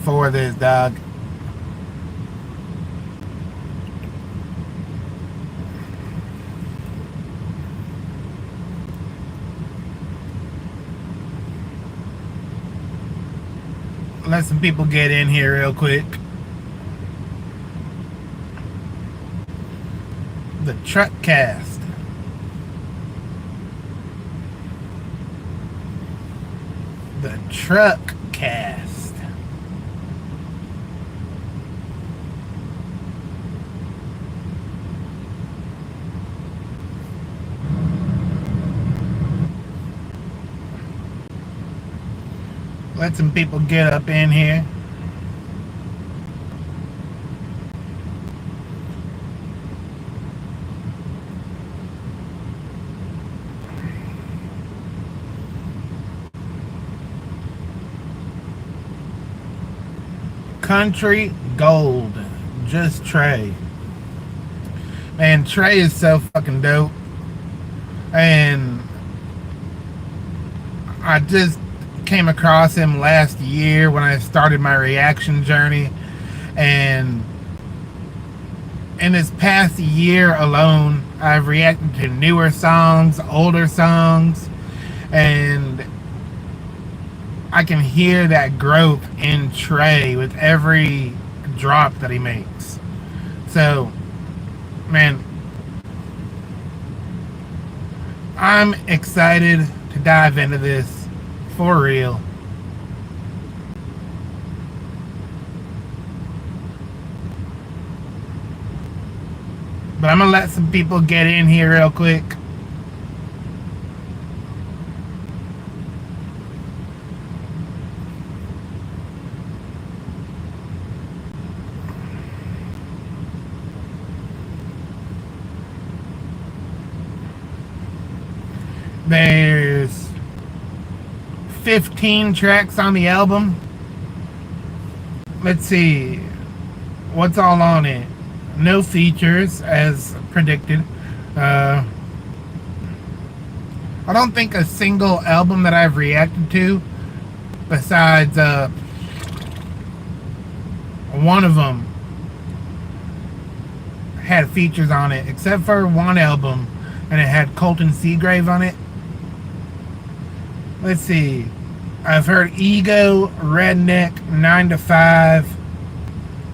for this, dog. Let some people get in here real quick. The TruckCast. The TruckCast. Let some people get up in here. Country Gold. Just Trey. Man, Trey is so fucking dope. And I just came across him last year when I started my reaction journey. And in this past year alone, I've reacted to newer songs, older songs, and I can hear that growth in Trey with every drop that he makes. So, man, I'm excited to dive into this for real. But I'm going to let some people get in here real quick. There's 15 tracks on the album. Let's see what's all on it. No features, as predicted. I don't think a single album that I've reacted to, besides one of them, had features on it, except for one album, and it had Colton Seagrave on it. Let's see. I've heard Ego, Redneck, 9 to 5,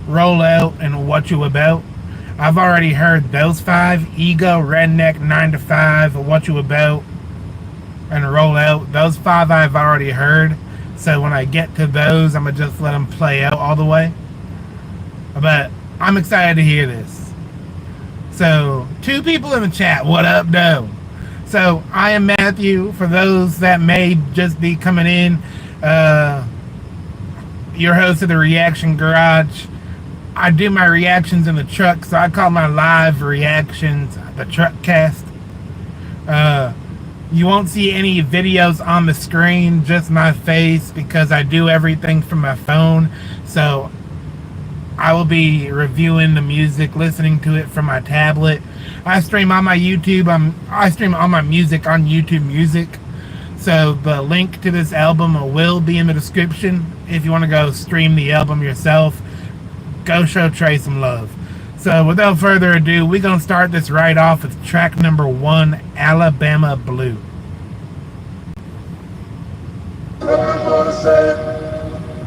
Roll Out, and What You About. I've already heard those 5. Ego, Redneck, 9 to 5, What You About, and Roll Out. Those 5 I've already heard. So when I get to those, I'm going to just let them play out all the way. But I'm excited to hear this. So, 2 people in the chat. What up, though? So, I am Matthew. For those that may just be coming in, your host of the Reaction Garage. I do my reactions in the truck, so I call my live reactions the TruckCast. You won't see any videos on the screen, just my face, because I do everything from my phone. So, I will be reviewing the music, listening to it from my tablet. I stream on my YouTube. I stream all my music on YouTube Music. So the link to this album will be in the description. If you want to go stream the album yourself, go show Trey some love. So without further ado, we're going to start this right off with track number 1, Alabama Blue.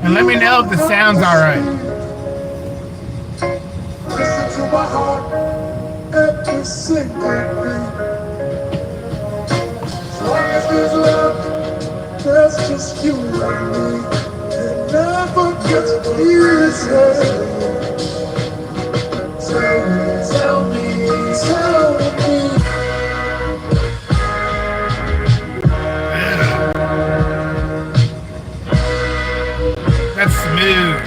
And let me know if the sound's alright. Listen to my heart and to sing with me. As long as there's love, there's just you and me. It never gets easier. Tell me. That's smooth.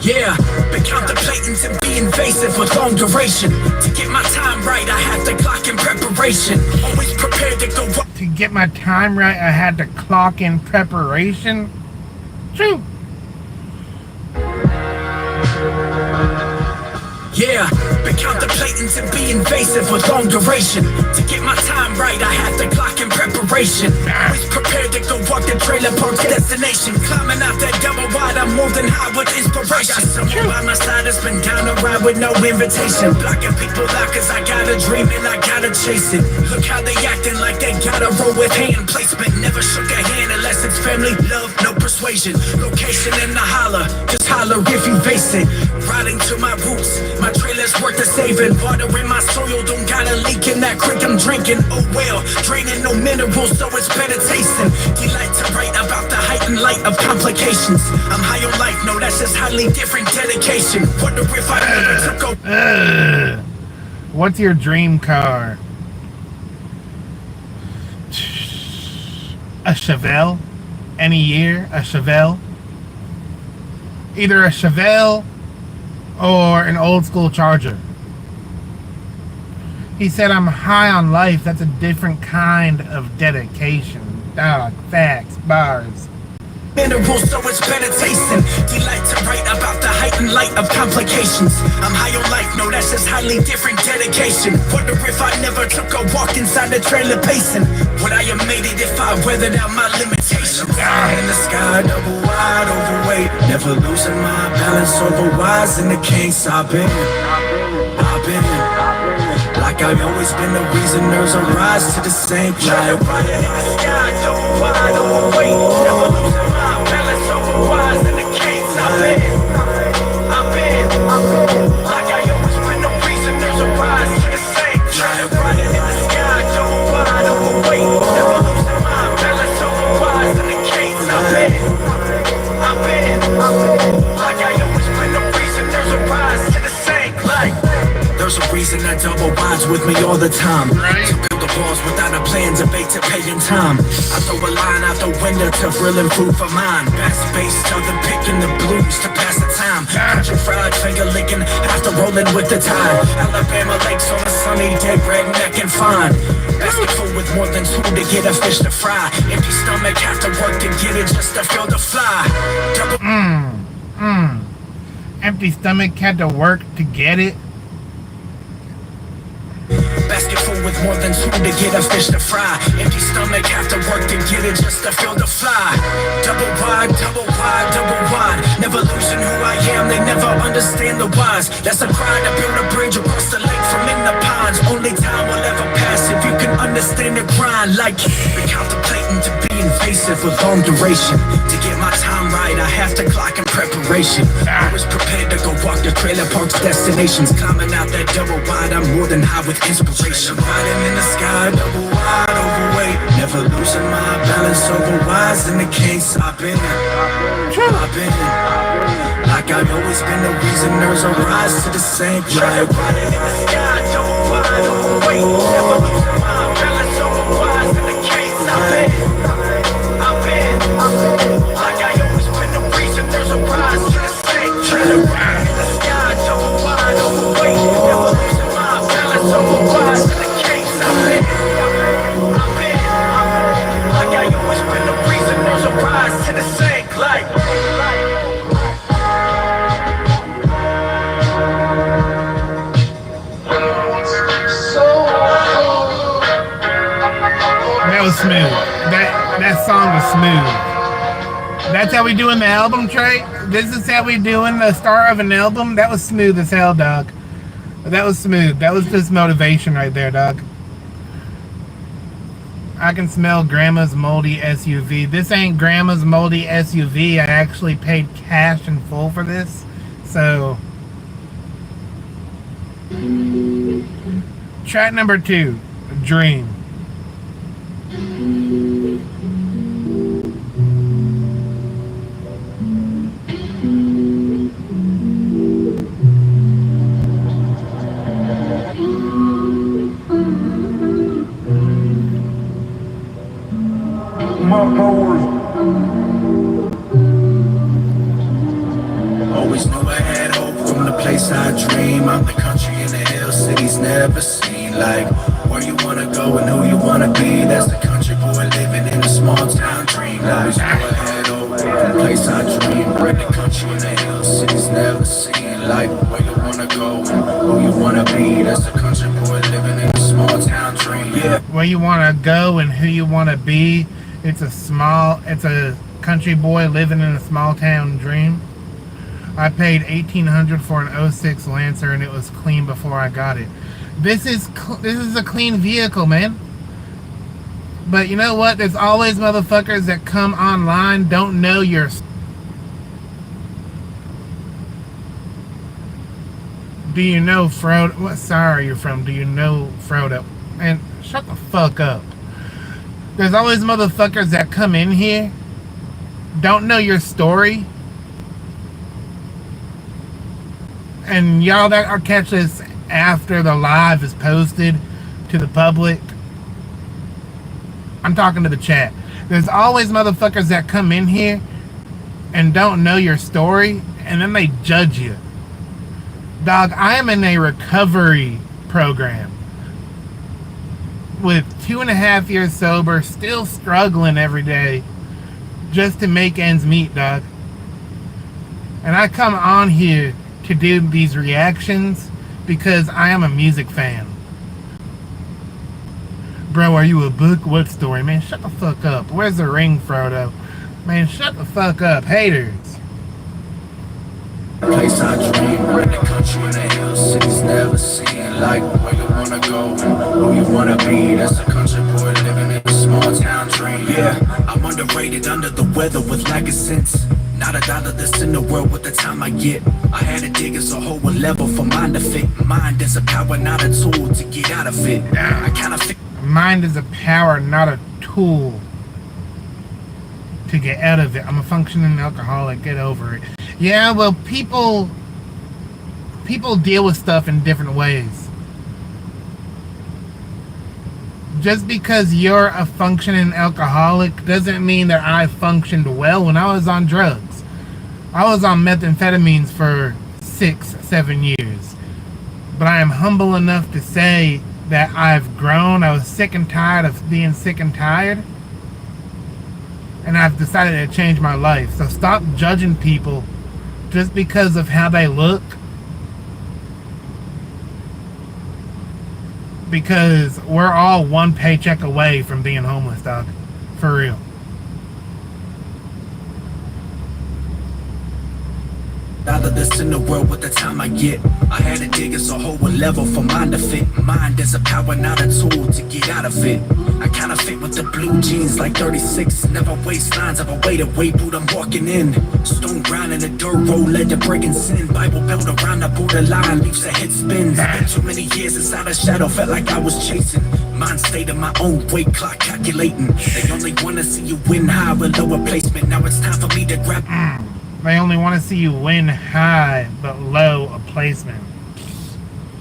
Yeah, been contemplating to be invasive with long duration. To get my time right, I had to clock in preparation. Always prepared to go up. To get my time right, I had to clock in preparation. True. Yeah, been contemplating to be invasive with long duration. To get my time right, I have to clock in preparation. Always prepared to go walk the trailer park destination. Climbing out that double wide, I'm more than high with inspiration. Someone by my side has been down a ride with no invitation. Blocking people out cause I got a dream and I gotta chase it. Look how they acting like they gotta roll with hand placement. Never shook a hand unless it's family, love, no persuasion. Location in the holler, just holler if you face it. Riding to my roots, my trailer's worth the saving. Water in my soil, don't got a leak in that creek I'm drinking. Oh well, draining no minerals, so it's better tasting. Delight to write about the height and light of complications. I'm high on life, no, that's just highly different dedication. Wonder if I ever took a... What's your dream car? A Chevelle? Any year, a Chevelle? Either a Chevelle or an old school Charger. He said, I'm high on life. That's a different kind of dedication. Dog, facts, bars. Minerals, so it's better tasting. Delight to write about the height and light of complications. I'm high on life, no, that's just highly different dedication. Wonder if I never took a walk inside the trailer pacing. Would I have made it if I weathered out my limitations? In the sky, double wide, overweight. Never losing my balance, otherwise in the kinks I've been. Like I've always been the reason there's a rise to the same cloud. Riding in the sky, double wide, overweight. Never losing my balance, otherwise in the kinks I've been. Like I always been the reason there's a rise to the same cloud. Riding in the sky, double wide, overweight. Never losing my balance, otherwise in the kinks I've been. Like I always been the reason there's a rise to the same cloud. There's a reason that double wides with me all the time. Right. To build the walls without a plan, debate to pay in time. I throw a line out the window to grilling food for mine. Back space, tell them picking the blues to pass the time. Country fried, finger licking, after rolling with the tide. Alabama lakes on a sunny day, redneck and fine. Basket full with more than two to get a fish to fry. Empty stomach, have to work to get it just to feel the fly. Double Empty stomach, had to work to get it. Basket full with more than two to get a fish to fry. Empty stomach, have to work to get it just to feel the fly. Double wide, double wide, double wide. Never losing who I am, they never understand the whys. That's a cry to build a bridge across the lake from in the pines. Only time will ever pass if you can understand the grind. Like, been contemplating to be invasive with long duration. To get my time right, I have to clock in preparation. I was prepared to go walk the trailer park's destinations. Climbing out that double wide, I'm more than high with inspiration. Riding in the sky, double wide, overweight. Never losing my balance, otherwise in the kinks I've been. Like I've always been the reason there's a rise to the same cloud. Riding in the sky, double wide, overweight. Never losing my balance, otherwise in the kinks I've been. Like I always been the reason there's a rise to the same cloud. Riding in the sky, double wide, overweight. Never losing my balance, otherwise in the kinks I've been. Like I always been the reason there's a rise to the same cloud. That was smooth. That song was smooth. That's how we doing the album, Trey? This is how we doing the start of an album? That was smooth as hell, dog. That was smooth. That was just motivation right there, dog. I can smell Grandma's moldy SUV. This ain't Grandma's moldy SUV. I actually paid cash in full for this. So, track number 2, Dream. Always knew I had hope from the place I dream. I'm the country in the hills, cities never seen. Like where you wanna go and who you wanna be. That's the country boy living in a small town dream. Always knew I had hope from the place I dream. Right, the country in the hills, cities never seen. Like where you wanna go and be. That's a country boy living in a small town dream. Yeah. Where you want to go and who you want to be. It's a country boy living in a small town dream. I paid $1,800 for an 06 Lancer and it was clean before I got it. This is a clean vehicle, man. But you know what? There's always motherfuckers that come online, don't know your... Do you know Frodo? What side are you from? Do you know Frodo? And shut the fuck up. There's always motherfuckers that come in here, don't know your story, and y'all that are catch this after the live is posted to the public. I'm talking to the chat. There's always motherfuckers that come in here and don't know your story, and then they judge you. Dog, I am in a recovery program with 2.5 years sober, still struggling every day just to make ends meet, dog. And I come on here to do these reactions because I am a music fan. Bro, are you a book? What story? Man, shut the fuck up. Where's the ring, Frodo? Man, shut the fuck up. Haters. Place I dream, in the country and the hills, cities never seen. Like where you wanna go and who you wanna be. That's a country boy living in a small town dream. Yeah, I'm underrated, under the weather with lack of sense. Not a dollar that's in the world with the time I get. I had to dig as a whole level for mind to fit. Mind is a power, not a tool to get out of it. I kinda fit. Mind is a power, not a tool to get out of it. I'm a functioning alcoholic. Get over it. Yeah, well, people deal with stuff in different ways. Just because you're a functioning alcoholic doesn't mean that I functioned well when I was on drugs. I was on methamphetamines for 6-7 years. But I am humble enough to say that I've grown. I was sick and tired of being sick and tired. And I've decided to change my life. So stop judging people just because of how they look. Because we're all one paycheck away from being homeless, dog. For real. Out of this in the world with the time I get. I had to dig as a whole level for mind to fit. Mind is a power, not a tool to get out of it. I kinda fit with the blue jeans like 36. Never waste lines of a way to wait, boot I'm walking in. Stone ground in the dirt road led to breaking sin. Bible belt around the borderline, leaves a head spins. Been too many years inside a shadow, felt like I was chasing. Mind state of my own weight clock calculating. They only wanna see you win high with lower placement. Now it's time for me to grab. They only want to see you win high, but low a placement.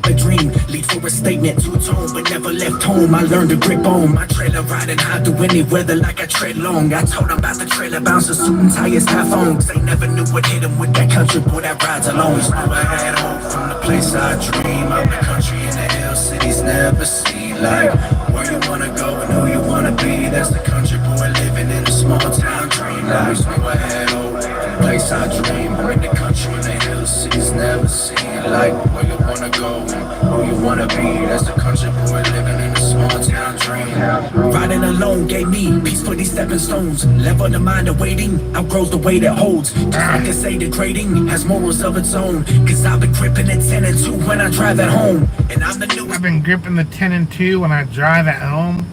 A dream, lead for a statement, two-tone, but never left home. I learned to grip on my trailer, riding high through any weather like I tread long. I told them about the trailer, bouncer, suit and tires, half on. Cause they never knew what hit them with that country boy that rides alone. Knew I had hope from the place I dream. Of the country and the hill cities never seen. Like where you wanna go and who you wanna be. That's the country boy living in a small town dream. Always knew I had hope. Place I dream, in the country and the hills, cities never seen. Like where you wanna go and who you wanna be. That's the country boy living in a small town dream. Riding alone gave me peace for these stepping stones. Level the mind of waiting, outgrows the way that holds. Just like they say, degrading has morals of its own. Cause I've been gripping the 10 and 2 when I drive at home. And I'm the new. I've been gripping the 10 and 2 when I drive at home.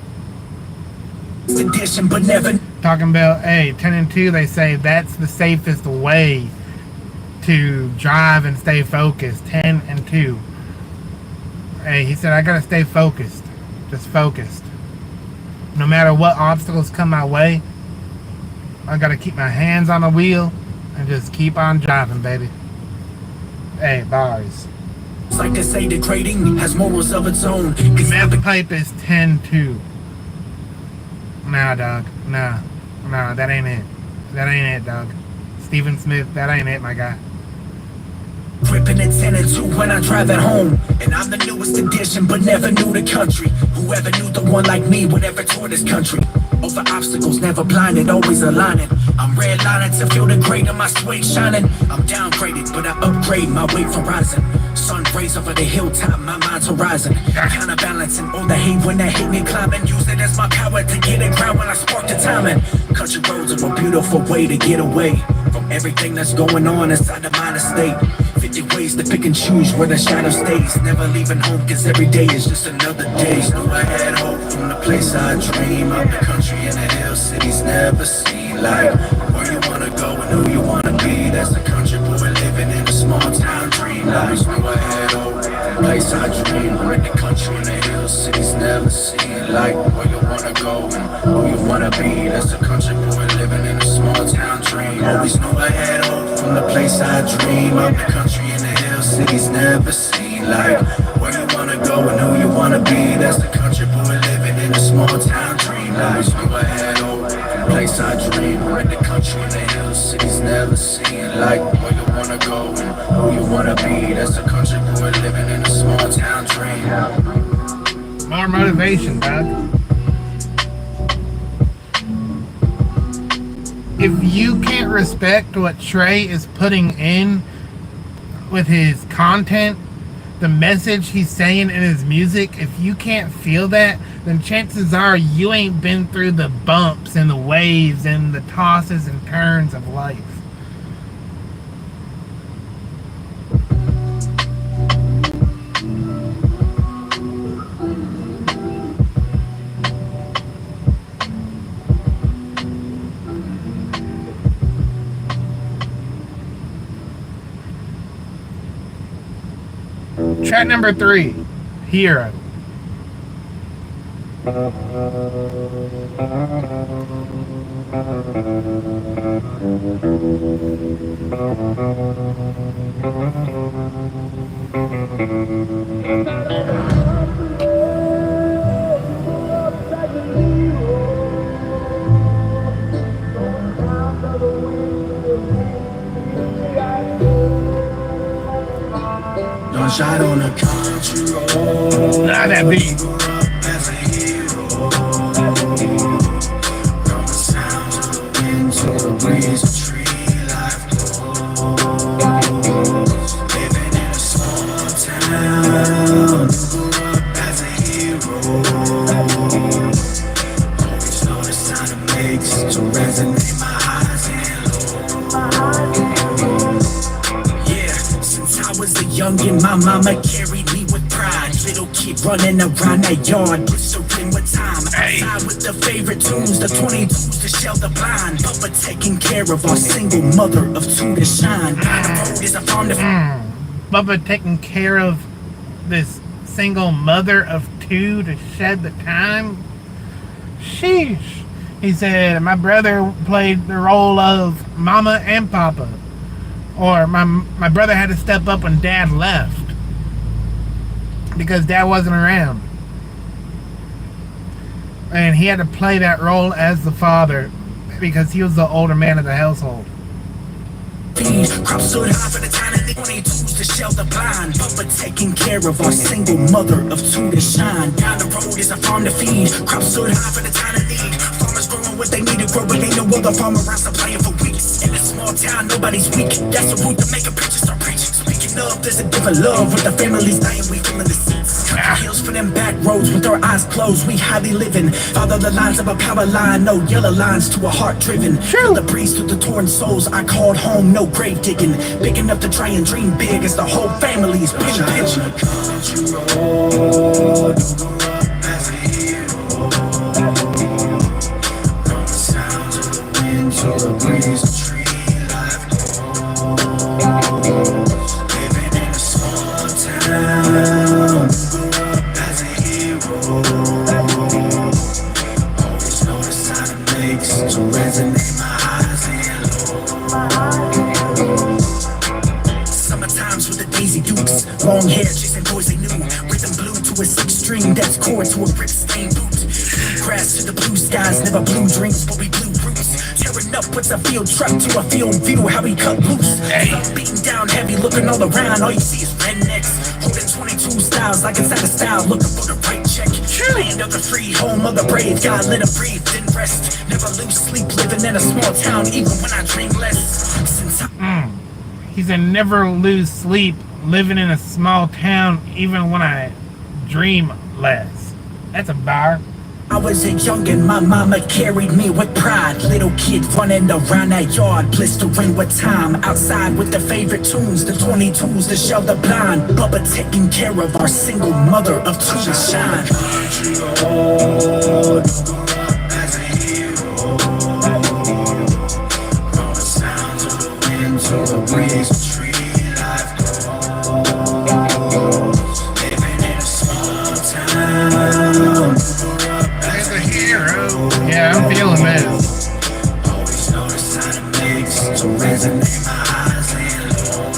Edition, but never. Talking about, hey, 10 and 2, they say that's the safest way to drive and stay focused. 10 and 2. Hey, he said, I gotta stay focused. Just focused. No matter what obstacles come my way, I gotta keep my hands on the wheel and just keep on driving, baby. Hey, bars. It's like they say, degrading has morals of its own. Meth pipe is 10-2. Nah, dog. Nah, that ain't it. That ain't it, dog. Stephen Smith, that ain't it, my guy. Gripping it 10 and 2 when I drive at home. And I'm the newest edition, but never knew the country. Whoever knew the one like me would ever tour this country. Over obstacles, never blinded, always aligning. I'm redlining to feel the grade of my suede shining. I'm downgraded, but I upgrade my weight for rising. Sun rays over the hilltop, my mind's horizon. Counterbalancing all the hate when that hit me climbing. Use it as my power to get it ground when I spark the timing. Country roads are a beautiful way to get away from everything that's going on inside the mind state. 50 ways to pick and choose where the shadow stays. Never leaving home cause every day is just another day. Knew I had hope from the place I dream. Of the country and the hill cities never seen. Like where you wanna go and who you wanna be. That's the country boy living in a small town dream. Like knew I had hope from the place I dream. Where the country and the hill cities never seen. Like where you wanna go and who you wanna be. That's the country boy living in a small town dream. Always knew I had hope from the place I dream. Of the country and the hill cities never seen. Like where you wanna go and who you wanna be. That's the country boy living in a small town dream. Always knew I had hope from the place I dream. Where the country and the hill cities never seen. Like where you wanna go and who you wanna be. That's the country boy living in a small town dream. More motivation, Doug. If you can't respect what Trey is putting in with his content, the message he's saying in his music, if you can't feel that, then chances are you ain't been through the bumps and the waves and the tosses and turns of life. Track number 3, Hero. Shot on a country road. Nah, that beat. As a hero. From the sound of the wind to the breeze of tree life goes. Living in a small town. Grew up as a hero. Always know the sound it makes to resonate my highs and lows. Yeah, since I was a youngin', my mama carried me with pride. Little kid running around that yard, blistering with time. Outside with the favorite tunes, the 22s to shell the blind. Papa taking care of our single mother of two to shine. Down the road is a farm to Bubba taking care of this single mother of two to shed the time. Sheesh. He said, my brother played the role of mama and papa. Or my brother had to step up when dad left. Because dad wasn't around. And he had to play that role as the father. Because he was the older man of the household. Crops stood high for the time and the 22s to shell the blind. Papa taking care of our single mother of two to shine. Down the road is a farm to feed. Crops stood high for the time of need. Farmers growing what they need to grow, but ain't no other farmer around supplying for weeks. In a small town, nobody's weak. That's the route to make a preacher start preaching. Speaking of, there's a different love with the families dying, we feeling the seats. Country hills for them back roads with our eyes closed. We highly living. Follow the lines of a power line, no yellow lines to a heart driven. Feel the breeze through the torn souls. I called home, no grave digging. Big enough to try and dream big as the whole family's pitch. Country road, as a hero. From the sounds of the wind to the breeze of tree life goes. Living in a small town, as a hero. Always know the sound it makes to resonate my highs and lows. Summertimes with the Daisy Dukes, long hair chasing boys they knew. Rhythm blue to a six string, that's core to a rip stained boot. Grass to the blue skies, never blue dreams, but we blue roots. Tearing up puts a field truck to a field view, how we cut loose. Beating down heavy, looking all around, all you see is rednecks. Holding 22 styles like it's out of style, looking for the right check. Land of the free, home of the brave, God let them breathe, then rest. Never lose sleep, living in a small town, even when I dream less. Since He said never lose sleep living in a small town even when I dream less. That's a bar. I was a youngin', my mama carried me with pride. Little kid running around that yard, blistering with time. Outside with the favorite tunes, the 22s, the shelter blind. Bubba taking care of our single mother of two to shine. As a hero, from the sounds of the wind to the breeze, tree life goes. Living in a small town. Yeah, I'm feeling this. Always notice how to mix to resonate my eyes laying low.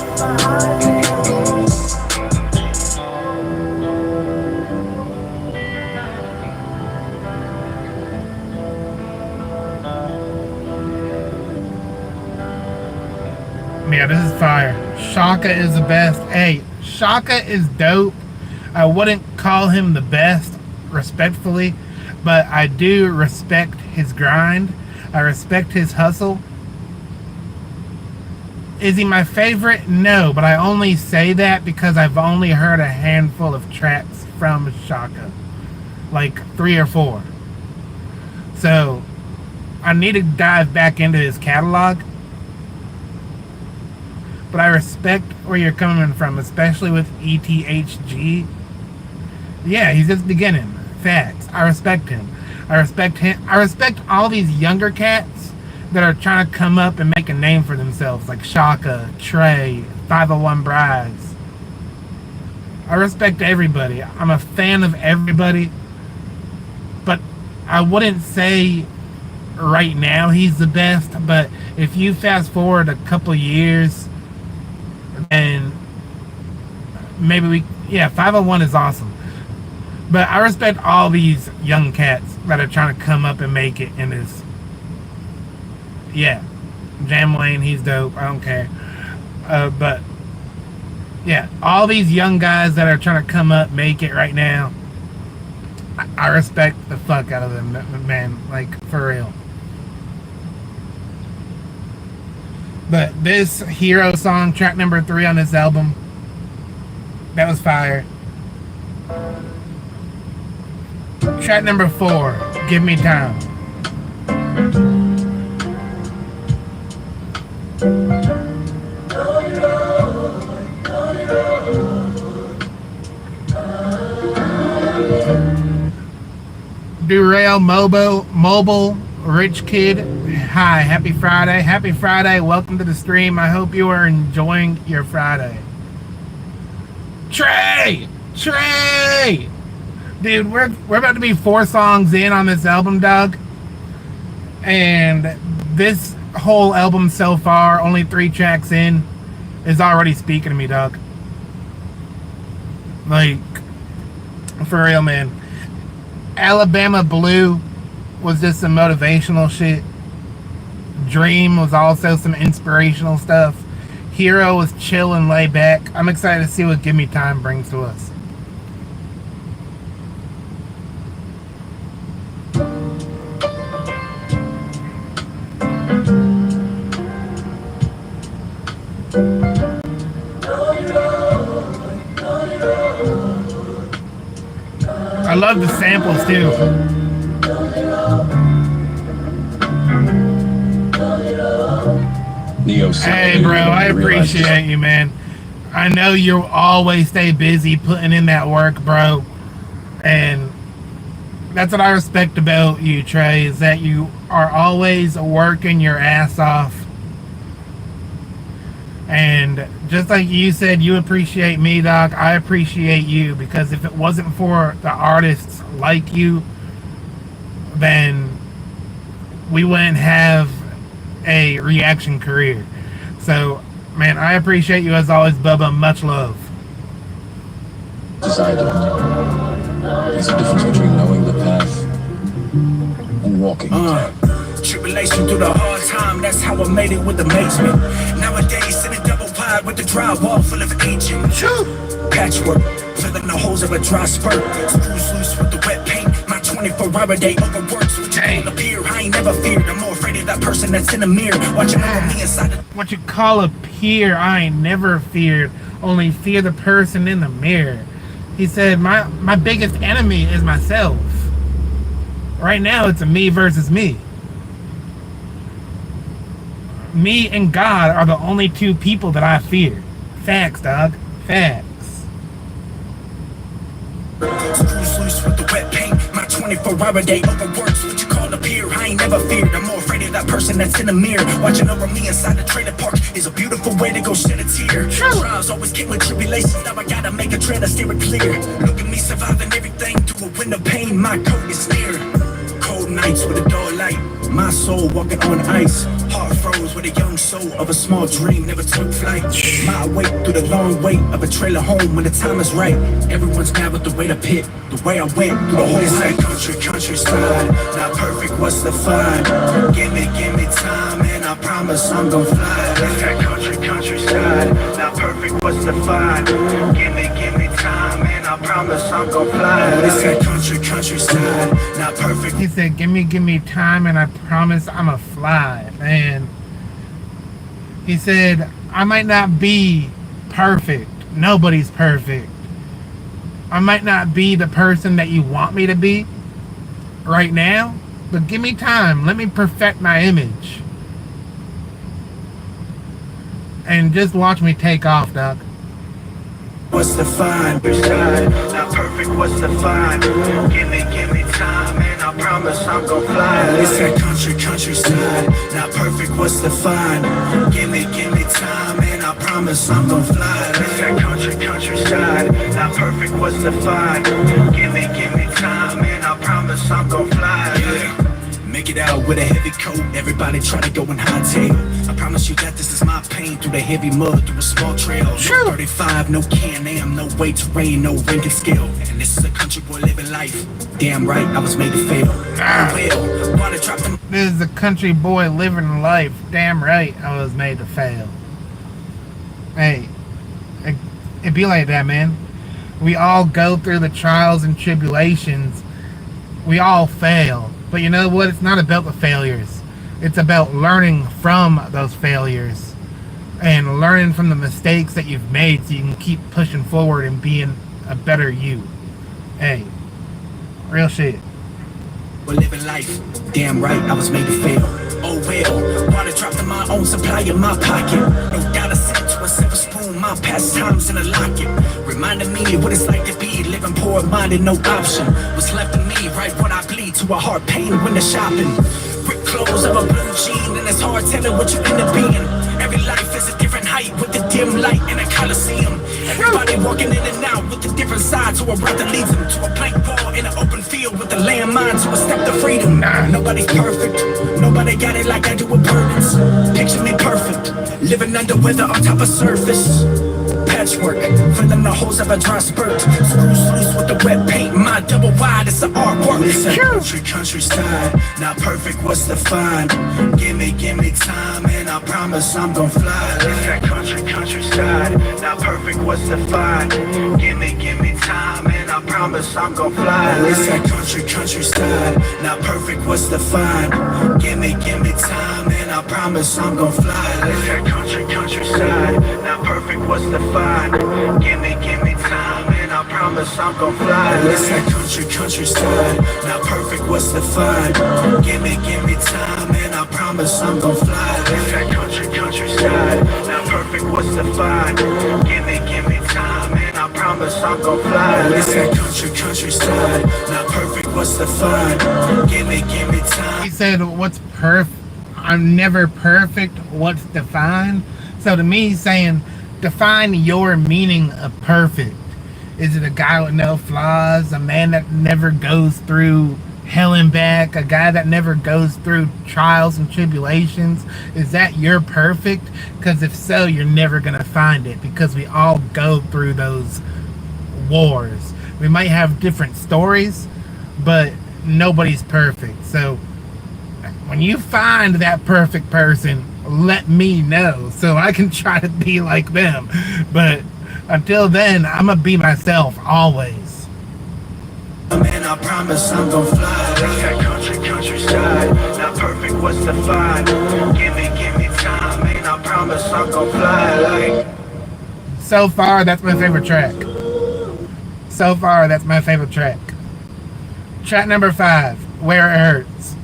Yeah, this is fire. Shaka is the best. Hey, Shaka is dope. I wouldn't call him the best, respectfully, but I do respect his grind. I respect his hustle. Is he my favorite? No, but I only say that because I've only heard a handful of tracks from Shaka. Like 3 or 4. So, I need to dive back into his catalog. But I respect where you're coming from, especially with ETHG. Yeah, he's just beginning. Facts. I respect him. I respect all these younger cats that are trying to come up and make a name for themselves, like Shaka, Trey, 501 Brides. I respect everybody. I'm a fan of everybody. But I wouldn't say right now he's the best, but if you fast forward a couple years, then maybe 501 is awesome. But I respect all these young cats that are trying to come up and make it in this. Yeah. Jam Lane, he's dope. I don't care. But, yeah. All these young guys that are trying to come up, make it right now. I respect the fuck out of them, man. Like, for real. But this Hero song, track number 3 on this album, that was fire. Track number 4, Give Me Time. Derail Mobile Rich Kid. Hi, happy Friday. Happy Friday. Welcome to the stream. I hope you are enjoying your Friday. Trey! Dude, we're about to be 4 songs in on this album, Doug. And this whole album so far, only 3 tracks in, is already speaking to me, Doug. Like, for real, man. Alabama Blue was just some motivational shit. Dream was also some inspirational stuff. Hero was chill and lay back. I'm excited to see what Give Me Time brings to us. I love the samples too. Hey bro, I appreciate you, man. I know you always stay busy putting in that work, bro. And that's what I respect about you, Trey, is that you are always working your ass off. And just like you said, you appreciate me, Doc. I appreciate you, because if it wasn't for the artists like you, then we wouldn't have a reaction career. So, man, I appreciate you as always, Bubba. Much love. Decided. There's a difference between knowing the path and walking it. Tribulation through the hard time, that's how I made it with amazement. Nowadays, sitting double wide with the drywall full of aging. Patchwork, filling the holes of a dry spurt. Screws loose with the wet paint. My 24-hour day overworks. What you call a peer, I ain't never feared. I'm more afraid of that person that's in the mirror watching over me inside. What you call a peer, I ain't never feared. only fear the person in the mirror. He said, my biggest enemy is myself. Right now, it's a me versus me. Me and God are the only two people that I fear. Facts, dog. Facts. Screws loose with the wet paint. My 24-hour day overworks what you call a peer. I ain't never feared. I'm more afraid of that person that's in the mirror. Watching over me inside the trailer park is a beautiful way to go shed a tear. Trials always came with tribulations. Now I gotta make a trail to steer it clear. Look at me surviving everything through a wind of pain. My coat is near. Cold nights with a dull light. My soul walking on ice. Heart froze with a young soul of a small dream never took flight. My wait through the long wait of a trailer home when the time is right. Everyone's mad with the way to pit, the way I went through the whole night. Countryside, not perfect, what's the fun? Give me time and I promise I'm gon' fly. It's that countryside, not perfect, what's the fun? Give me time and I promise I'm gon' fly. It's that countryside, not perfect. He said, give me time and I promise I'm a fly. Man. He said, I might not be perfect. Nobody's perfect. I might not be the person that you want me to be right now, but give me time. Let me perfect my image. And just watch me take off, dog. What's the fun? Not perfect, what's the fun? Give me time and I promise I'm gon' fly. It's that countryside. Not perfect, what's the fun? Give me time and I promise I'm gon' fly. It's that countryside. Not perfect, what's the fun? Give me time and I promise I'm gon' fly. Yeah. Make it out with a heavy coat. Everybody try to go in hightail. I promise you that this is my pain through the heavy mud, through a small trail. No 35, no Can-Am, no weight terrain, no ranking scale. And this is a country boy living life. Damn right, I was made to fail. Well, wanna drop them. This is a country boy living life. Damn right, I was made to fail. Hey, it be like that, man. We all go through the trials and tribulations. We all fail. But you know what? It's not about the failures. It's about learning from those failures and learning from the mistakes that you've made so you can keep pushing forward and being a better you. Hey, real shit. We're living life. Damn right, I was made to fail. Oh well, wanna drop to my own supply in my pocket. No dollar cent to a silver spoon, my past times in a locket. Reminding me what it's like to be living poor-minded, no option. What's left of me, right when I bleed to a heart pain when they're shopping. Ripped clothes of a blue jean, and it's hard telling what you end up being. Every life is a different height with the dim light in a coliseum. Everybody walking in and out with a different side to a route that leads them to a blank wall in an open field with a landmine to a step to freedom. Nobody's perfect. Nobody got it like I do with burdens. Picture me perfect, living under weather on top of surface. Patchwork, filling the holes of a dry spurt. Screws loose with the wet paint. My double wide, it's an artwork. It's a countryside, not perfect. What's the fun? Give me time, and I promise I'm gon' fly. It's that countryside, not perfect. What's the fun? Give me time, and I promise I'm gon' fly. It's that countryside, not perfect. What's the fun? Give me time, and I promise I'm gon' fly. It's that countryside, not perfect. What's the fun? Give me time and I promise I'm gon' fly. It's that countryside, not perfect, what's the fun? Give me time and I promise I'm gon' fly. It's that countryside, not perfect, what's the fun? Give me time and I promise I'm gon' fly. It's that countryside, not perfect, what's the fun? Give me time. He said, what's perfect? I'm never perfect. What's defined? So to me, he's saying, define your meaning of perfect. Is it a guy with no flaws? A man that never goes through hell and back? A guy that never goes through trials and tribulations? Is that your perfect? Because if so, you're never going to find it, because we all go through those wars. We might have different stories, but nobody's perfect. So when you find that perfect person, let me know so I can try to be like them. But until then, I'm gonna be myself always. Man, I promise I'm gon' fly. It's that countryside, not perfect, what's the fun? Give me time, man, I promise I'm gon' fly. Like So far, that's my favorite track. So far, that's my favorite track. Track number 5, Where It Hurts.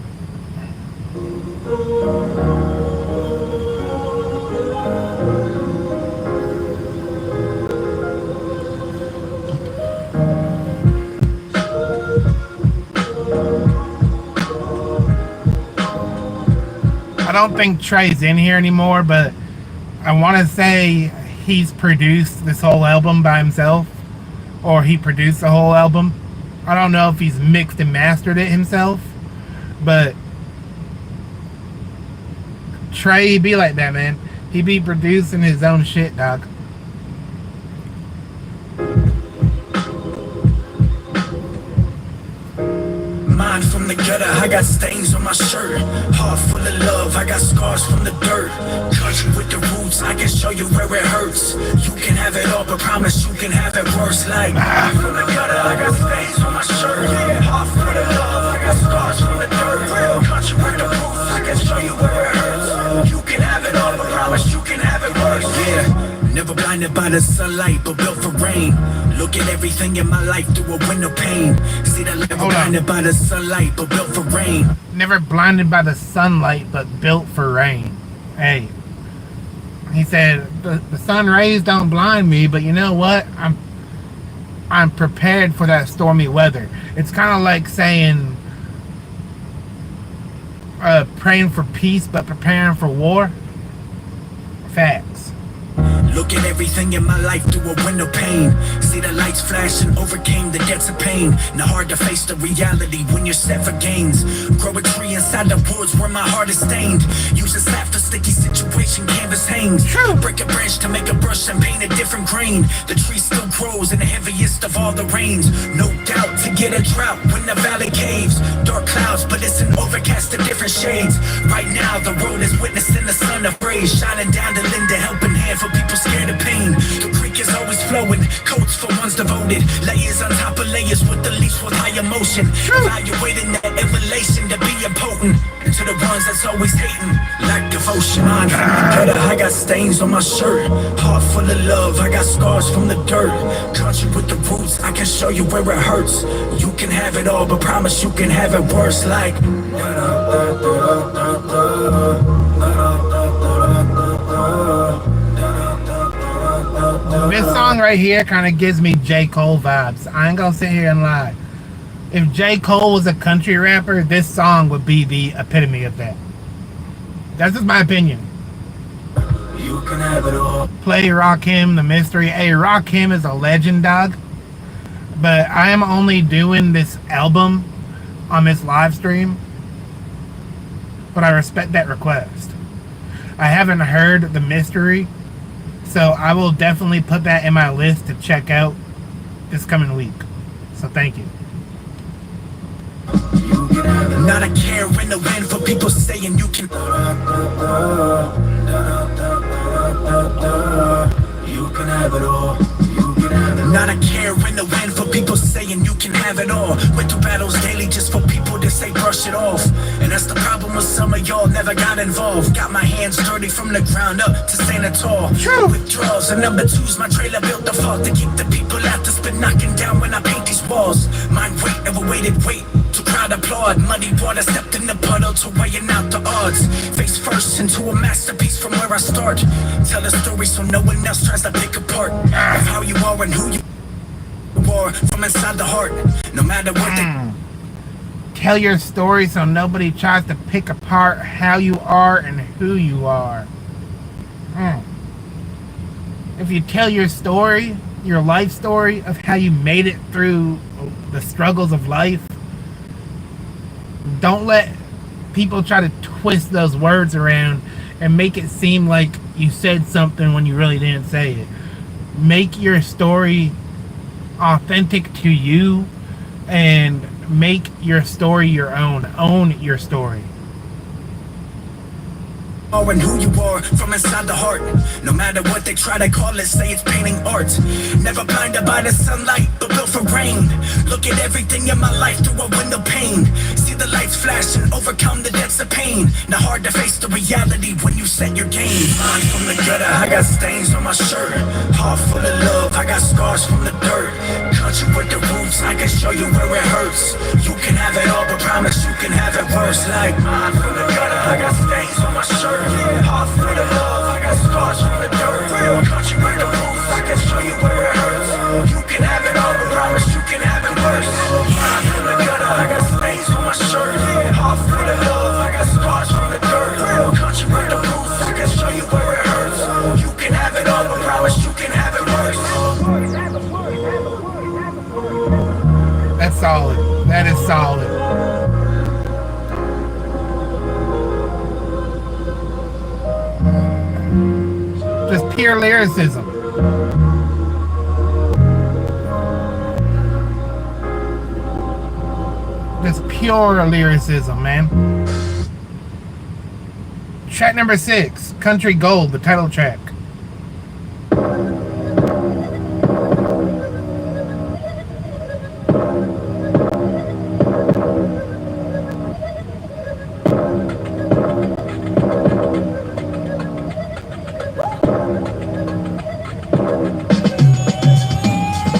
I don't think Trey's in here anymore, but I want to say he's produced this whole album by himself, or he produced the whole album. I don't know if he's mixed and mastered it himself, but Trey, he be like that, man. He be producing his own shit, dog. Mine from the gutter, I got stains on my shirt. Heart full of love, I got scars from the dirt. Country with the roots, I can show you where it hurts. You can have it all, but promise you can have it worse. Like mine from the gutter, I got stains on my shirt. Heart full of love, I got scars from the dirt. Country with the roots, I can show you where it hurts. You can have it all, but promise you can have it worse. Yeah, never blinded by the sunlight, but built for rain. Look at everything in my life through a window pane. See that never blinded by the sunlight, but built for rain. Never blinded by the sunlight, but built for rain. Hey, he said the sun rays don't blind me, but you know what? I'm prepared for that stormy weather. It's kind of like saying praying for peace, but preparing for war. Facts. Look at everything in my life through a window pane. See the lights flash and overcame the depths of pain. Now hard to face the reality when you're set for gains. Grow a tree inside the woods where my heart is stained. Use a sap for sticky situation, canvas hangs. Break a branch to make a brush and paint a different grain. The tree still grows in the heaviest of all the rains. No doubt to get a drought when the valley caves. Dark clouds, but it's an overcast of different shades. Right now the road is witnessing the sun of rays, shining down to lend a helping hand for people scared of pain. The creek is always flowing, coats for ones devoted. Layers on top of layers with the least with high emotion. Evaluating that elevation to be impotent. And to the ones that's always hating, lack devotion. Mine from the gutter, I got stains on my shirt. Heart full of love, I got scars from the dirt. Country with the roots, I can show you where it hurts. You can have it all, but promise you can have it worse. Like this song right here kind of gives me J. Cole vibes. I ain't gonna sit here and lie. If J. Cole was a country rapper, this song would be the epitome of that. That's just my opinion. you can have it all. Play Rakim, The Mystery. Hey, Rakim is a legend, dog. But I am only doing this album on this live stream. But I respect that request. I haven't heard The Mystery, so I will definitely put that in my list to check out this coming week. So thank you. Not a care in the wind for people saying you can. You can have it all. Not a care in the wind for people saying you can have it all. Went through battles daily just for people to say brush it off. And that's the problem with some of y'all never got involved. Got my hands dirty from the ground up to stand tall. Withdrawals and number twos, my trailer built the fault to keep the people out that's been knocking down when I paint these walls. Mind weight, never waited, wait to crowd applaud. Muddy water stepped in the puddle to weighing out the odds. Face first into a masterpiece from where I start. Tell a story so no one else tries to pick apart of how you are and who you are from inside the heart. No matter what they Tell your story so nobody tries to pick apart how you are and who you are. If you tell your story, your life story of how you made it through the struggles of life, don't let people try to twist those words around and make it seem like you said something when you really didn't say it. Make your story authentic to you and make your story your own. Own your story. And who you are from inside the heart. No matter what they try to call it, say it's painting art. Never blinded by the sunlight, but built for rain. Look at everything in my life through a window pane. See the lights flash and overcome the depths of pain. Now hard to face the reality when you set your game. Mine from the gutter, I got stains on my shirt. Heart full of love, I got scars from the dirt. Country with the roots, I can show you where it hurts. You can have it all, but promise you can have it worse. Like mine from the gutter, I got stains on my shirt. Heart full of love, I got scars from the dirt. Country with the roots, I can show you where it hurts. You can have it all, but promise you can have it worse. Mine from the gutter, I got stains on my shirt. Heart full of love, I got scars from the dirt. Country with the roots, I can show you where it hurts. You can have it all, but promise you can have it worse. That's solid. That is solid. Just pure lyricism. Just pure lyricism, man. Track number 6, Country Gold, the title track.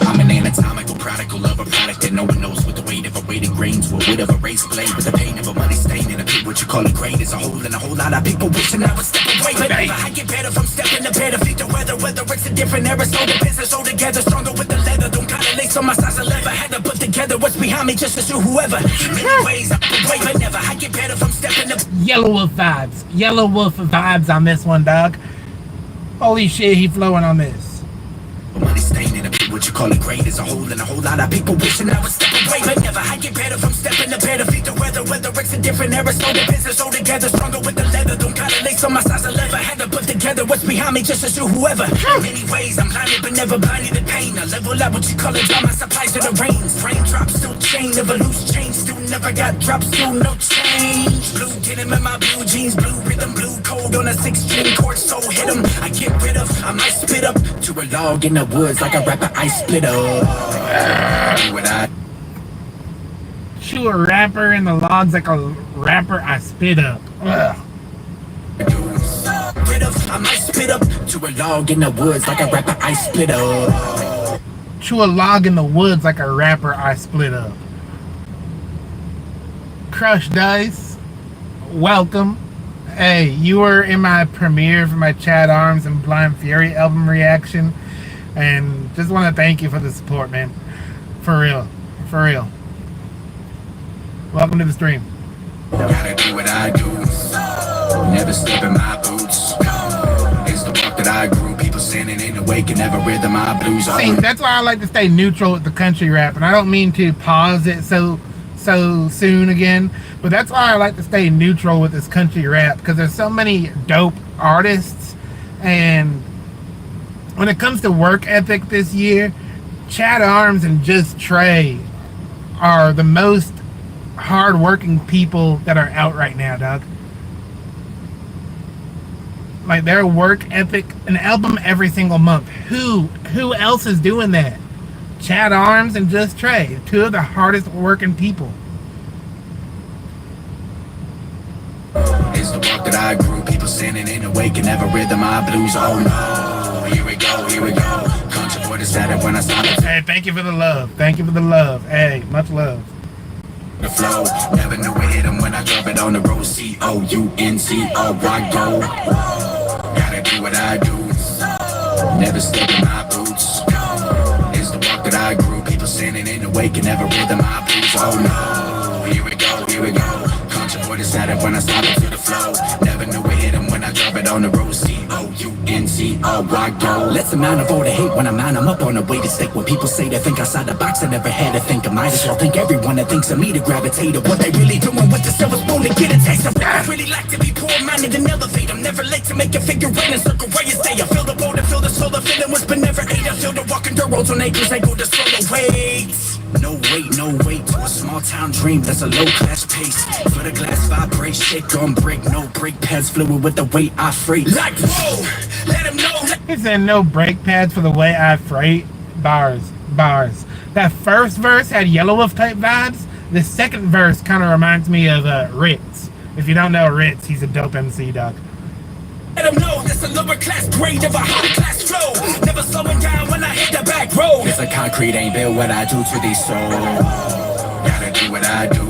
I'm an anatomical prodigal of a product that no one knows what the weight of a weighted grains will. Wood of a razor blade with the pain of a money stain and a pit what you call a grade is a hole in a whole lot of people wishing I would step away. But never I get better from stepping to better feet the weather. Whether it's a different era, so the business all together. Stronger with the leather, don't kinda lace on my size of leather. Had to put together what's behind me just to shoot whoever. Many ways I'm away, but never I get better from stepping to Yelawolf vibes. Yelawolf vibes on this one, dog. Holy shit, he flowing on this. money stain and a pit what you call a grade is a hole in a whole lot of people wishing I would step away. But never I get better from stepping to better feet the weather. Whether it's a different era, so the business all together. Stronger with the leather, don't kinda lace on my size of leather. Had to put together what's behind me just to shoot whoever. In many ways I'm blinded but never blinded in pain. I level up what you call it, draw my supplies to the rains. Raindrops still chain of a loose change. Still never got drops, still no change. Blue denim in my blue jeans, blue rhythm, blue code on a 6-string chord. So hit 'em, I get rid of, I might spit up to a log in the woods like a rapper I split up. Do what I Chew a rapper in the logs like a rapper I spit up. Ugh. rid of, I might spit up to a log in the woods like a rapper I split up. Chew a log in the woods like a rapper I split up. Crush Dice, welcome. Hey, you were in my premiere for my Chad Arms and Blind Fury album reaction, and just want to thank you for the support, man. For real, for real. Welcome to the stream. Gotta do what I do, never step in my boots. It's the walk that I grew, people standing in the wake and never rhythm my blues. See, that's why I like to stay neutral with the country rap, and I don't mean to pause it so soon again, but that's why I like to stay neutral with this country rap, because there's so many dope artists, and when it comes to work ethic this year, Chad Arms and Just Trey are the most hard-working people that are out right now, dog. Like, their work ethic, an album every single month. Who else is doing that? Chad Arms and Just Trey, two of the hardest working people. It's the walk that I grew, people standing in the wake and never rhythm my blues. Oh no, here we go, here we go. Country boy decided when I started Hey, thank you for the love. Thank you for the love. Hey, much love. the flow. Never knew it hit 'em when I drove it on the road. COUNCO, go. Gotta do what I do, never step in my boots. It's the walk that I grew, people standing in the wake and never rhythm my blues. Oh no, here we go, here we go. Country boy decided when I started to the flow. Never knew it hit 'em when I drove it on the road. COUNCO, go. Let's amount of all the hate when I mount 'em up on the way to stick. When people say they think outside the box, I never had to think. I might as well think everyone that thinks of me to gravitate to what they really doing with the silver spoon to get a taste of. I really like to be poor-minded and elevate. I'm never late to make a figure in and circle where you stay. I feel the bold, I feel the soul, the feeling was but never ate. I feel the walking dirt roads on acres, they go to solo weights. No wait to a small town dream that's a low class pace. For the glass vibrate, shake on break, no brake pads, fluid with the weight I freight. Like whoa, let him know. He said no brake pads for the way I freight. Bars. That first verse had Yelawolf type vibes. The second verse kind of reminds me of Ritz. If you don't know Ritz, he's a dope MC, dog. Let him know that's a lower class afraid of a high-class flow. Never slowing down when I hit the back road. Cause the concrete ain't built what I do to these souls. Gotta do what I do.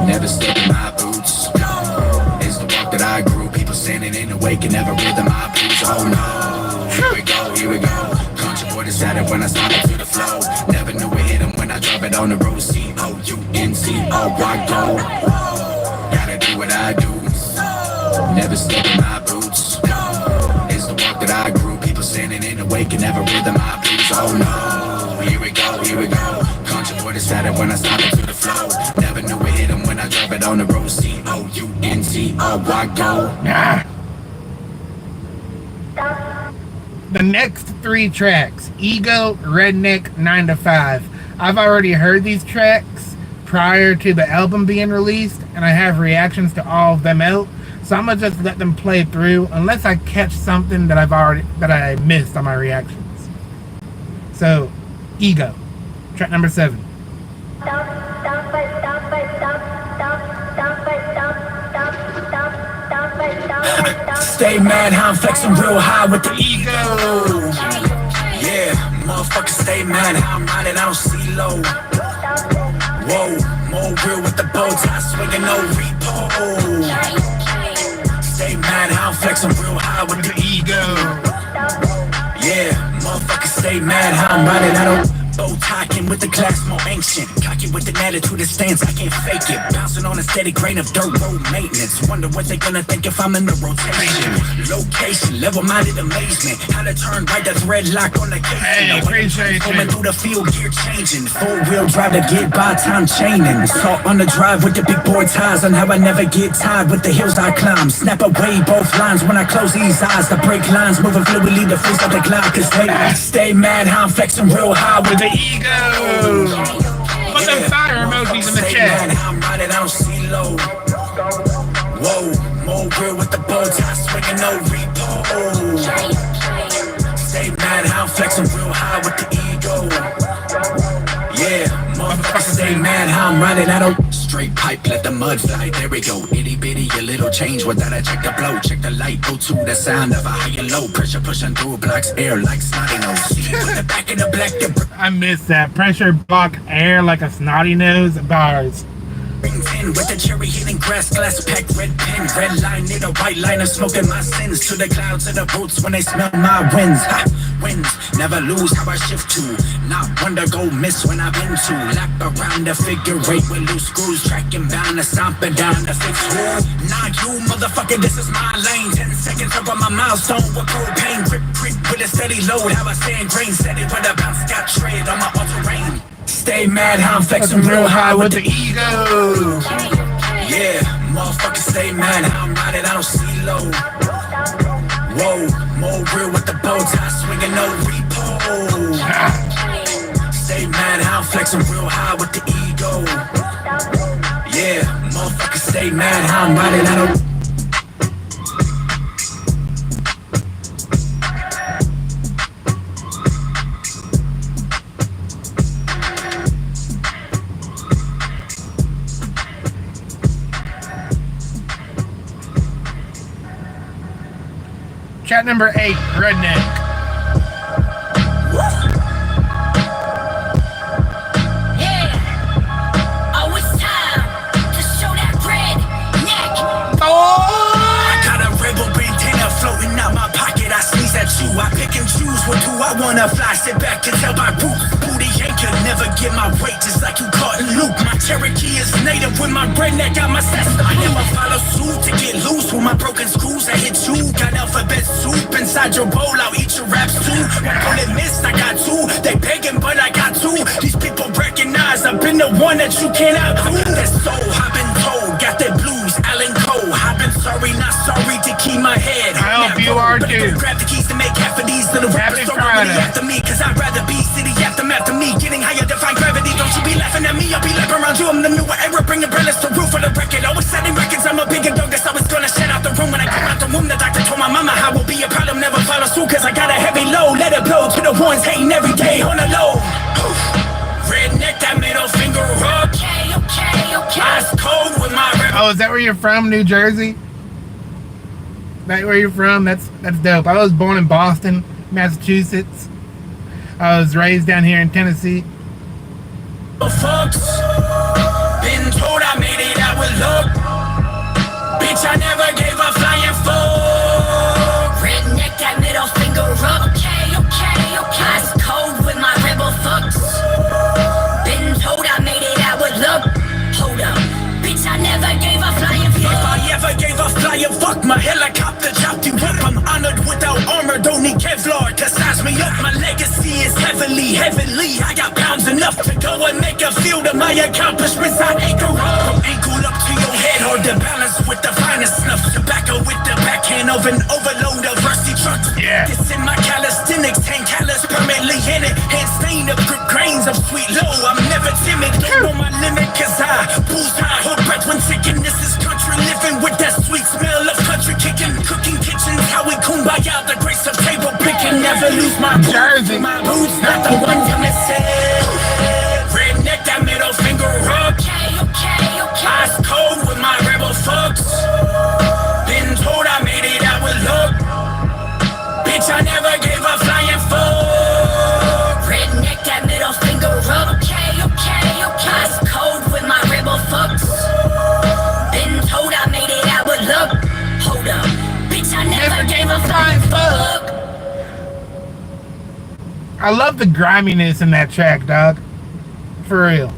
Never step in my boots. It's the walk that I grew. People standing in the wake and never rhythm my blues. Oh no, here we go, here we go. Country boy decided when I started to the flow. Never knew it hit him when I drove it on the road. C-O-U-N-C-O, I go. Gotta do what I do. Never step in my boots. It's the walk that I grew. People standing in the wake and never rhythm my blues. Oh no, here we go, here we go. Country boy decided when I started to the flow. Never knew it hit him when I drove it on the road. C-O-U-N-C-O, I go. The next 3 tracks, Ego, Redneck, 9 to 5. I've already heard these tracks prior to the album being released, and I have reactions to all of them out. So I'm gonna just let them play through unless I catch something that I missed on my reactions. So, Ego, track number 7. Stay mad, how I'm flexing real high with the ego. Yeah, motherfucker, stay mad, how I'm riding, I don't see low. Whoa, more real with the bow tie, swinging no repo. Stay mad, how I'm flexing real high with the ego. Yeah, motherfucker, stay mad, how I'm riding, I don't. Bow talking with the class more ancient. Cocky with an attitude that stands, I can't fake it. Bouncing on a steady grain of dirt road maintenance. Wonder what they gonna think if I'm in the rotation. Location, level-minded amazement. How to turn right, that's red lock on the case. Hey, appreciate Coming through the field, gear changing. 4-wheel drive to get by, time chaining. Salt on the drive with the big boy ties. On how I never get tired with the hills I climb. Snap away both lines when I close these eyes. The brake lines moving fluidly, the freeze of the glide. Cause they stay mad, how I'm flexing real high with the ego. Put them fire emojis in the chat. I'm riding, I don't see low. Whoa, more real with the bow tie, swinging no repo. Stay mad, how I'm flexing real high with the ego. Yeah, motherfucker, stay mad, how I'm riding, I don't. Straight pipe, let the mud fly, there we go. Itty bitty, a little change without I check the blow. Check the light, go to the sound of a high and low. Pressure pushing through blocks, air like snotty nose. See with the back of the black, I missed that. Pressure block air like a snotty nose. Bars. Tin with the cherry hitting grass, glass pack, red pen, red line, need a white line of smoking my sins to the clouds of the roots when they smell my winds. Ha, wins, never lose how I shift to, not one to go miss when I've been to. Lap around the figure eight with loose screws, tracking bound to stomping down the fix wall. Nah, you motherfucker, this is my lane. 10 seconds up on my milestone with propane, grip creep with a steady load. How I stay in grain, steady with a bounce, got tread on my all-terrain. Stay mad, how I'm flexing real high with the ego. Yeah, motherfucker, stay mad, how I'm riding, I don't see low. Whoa, more real with the bow tie, swinging no repo. Stay mad, how I'm flexing real high with the ego. Yeah, motherfucker, stay mad, how I'm riding, I don't. Track number 8, Redneck. I pick and choose with who I wanna fly. Sit back and tell my root. Booty ain't could never get my weight, just like you caught in Luke. My Cherokee is native with my redneck, got my Cessna. I never follow suit to get loose with my broken screws. I hit you, got alphabet soup inside your bowl. I'll eat your raps too. One bullet missed, I got 2. They begging, but I got 2. These people recognize I've been the one that you can't outdo. That's so I've been told, got that blues, Alan Cole. I've been sorry, not sorry to keep my head. I hope you are too. Grab the keys to make half of these little rappers don't really after me, cause I'd rather be city aftermath of me. Getting higher, defy gravity, don't you be laughing at me. I'll be laughing around you, I'm the newer era, bringing brilliance to roof of the record. Always setting records, I'm a bigger dog that's always gonna shut out the room. When I come out the womb, the doctor told my mama how will be a problem, never follow suit, cause I got a heavy load. Let it blow to the ones hating every day on the low. Redneck, that middle finger up. Okay. Ice cold with my rep. Oh, is that where you're from, New Jersey? That where you're from? That's dope. I was born in Boston, Massachusetts. I was raised down here in Tennessee. Fucks. Been told I made it out with luck. Bitch, I never gave a flying fuck. Redneck, that middle finger up. Okay. Ice cold with my rebel fucks. Been told I made it out with luck. Hold up. Bitch, I never gave a flying fuck. If I ever gave a flying fuck, my helicopter chopped you up. I'm honored without armor, don't need Kevlar to size me up. My legacy is heavenly. I got pounds enough to go and make a field of my accomplishments. I anchor up from ankle up to your head, hard to balance with the finest snuff. Tobacco with the backhand of an overload of rusty trucks. Yeah. This in my calisthenics, hand callus permanently in it. Hand stain of grip grains of sweet low. I'm never timid, don't know my limit, cause I bullseye, hold breath when sicken. This is country living with that sweet smell of country kicking. Cooking kitchens, how we kumbaya, the grace of table picking. Never lose my Jersey. my boots, not the one to miss it. Redneck, that middle finger up. Okay. Ice cold with my rebel fucks. Been told I made it out with luck. Bitch, I never gave a flying fuck. Redneck, that middle finger up. Okay. Ice cold with my rebel fucks. Been told I made it out with luck. Hold up. Bitch, I never gave a flying fuck. I love the griminess in that track, dog. For real.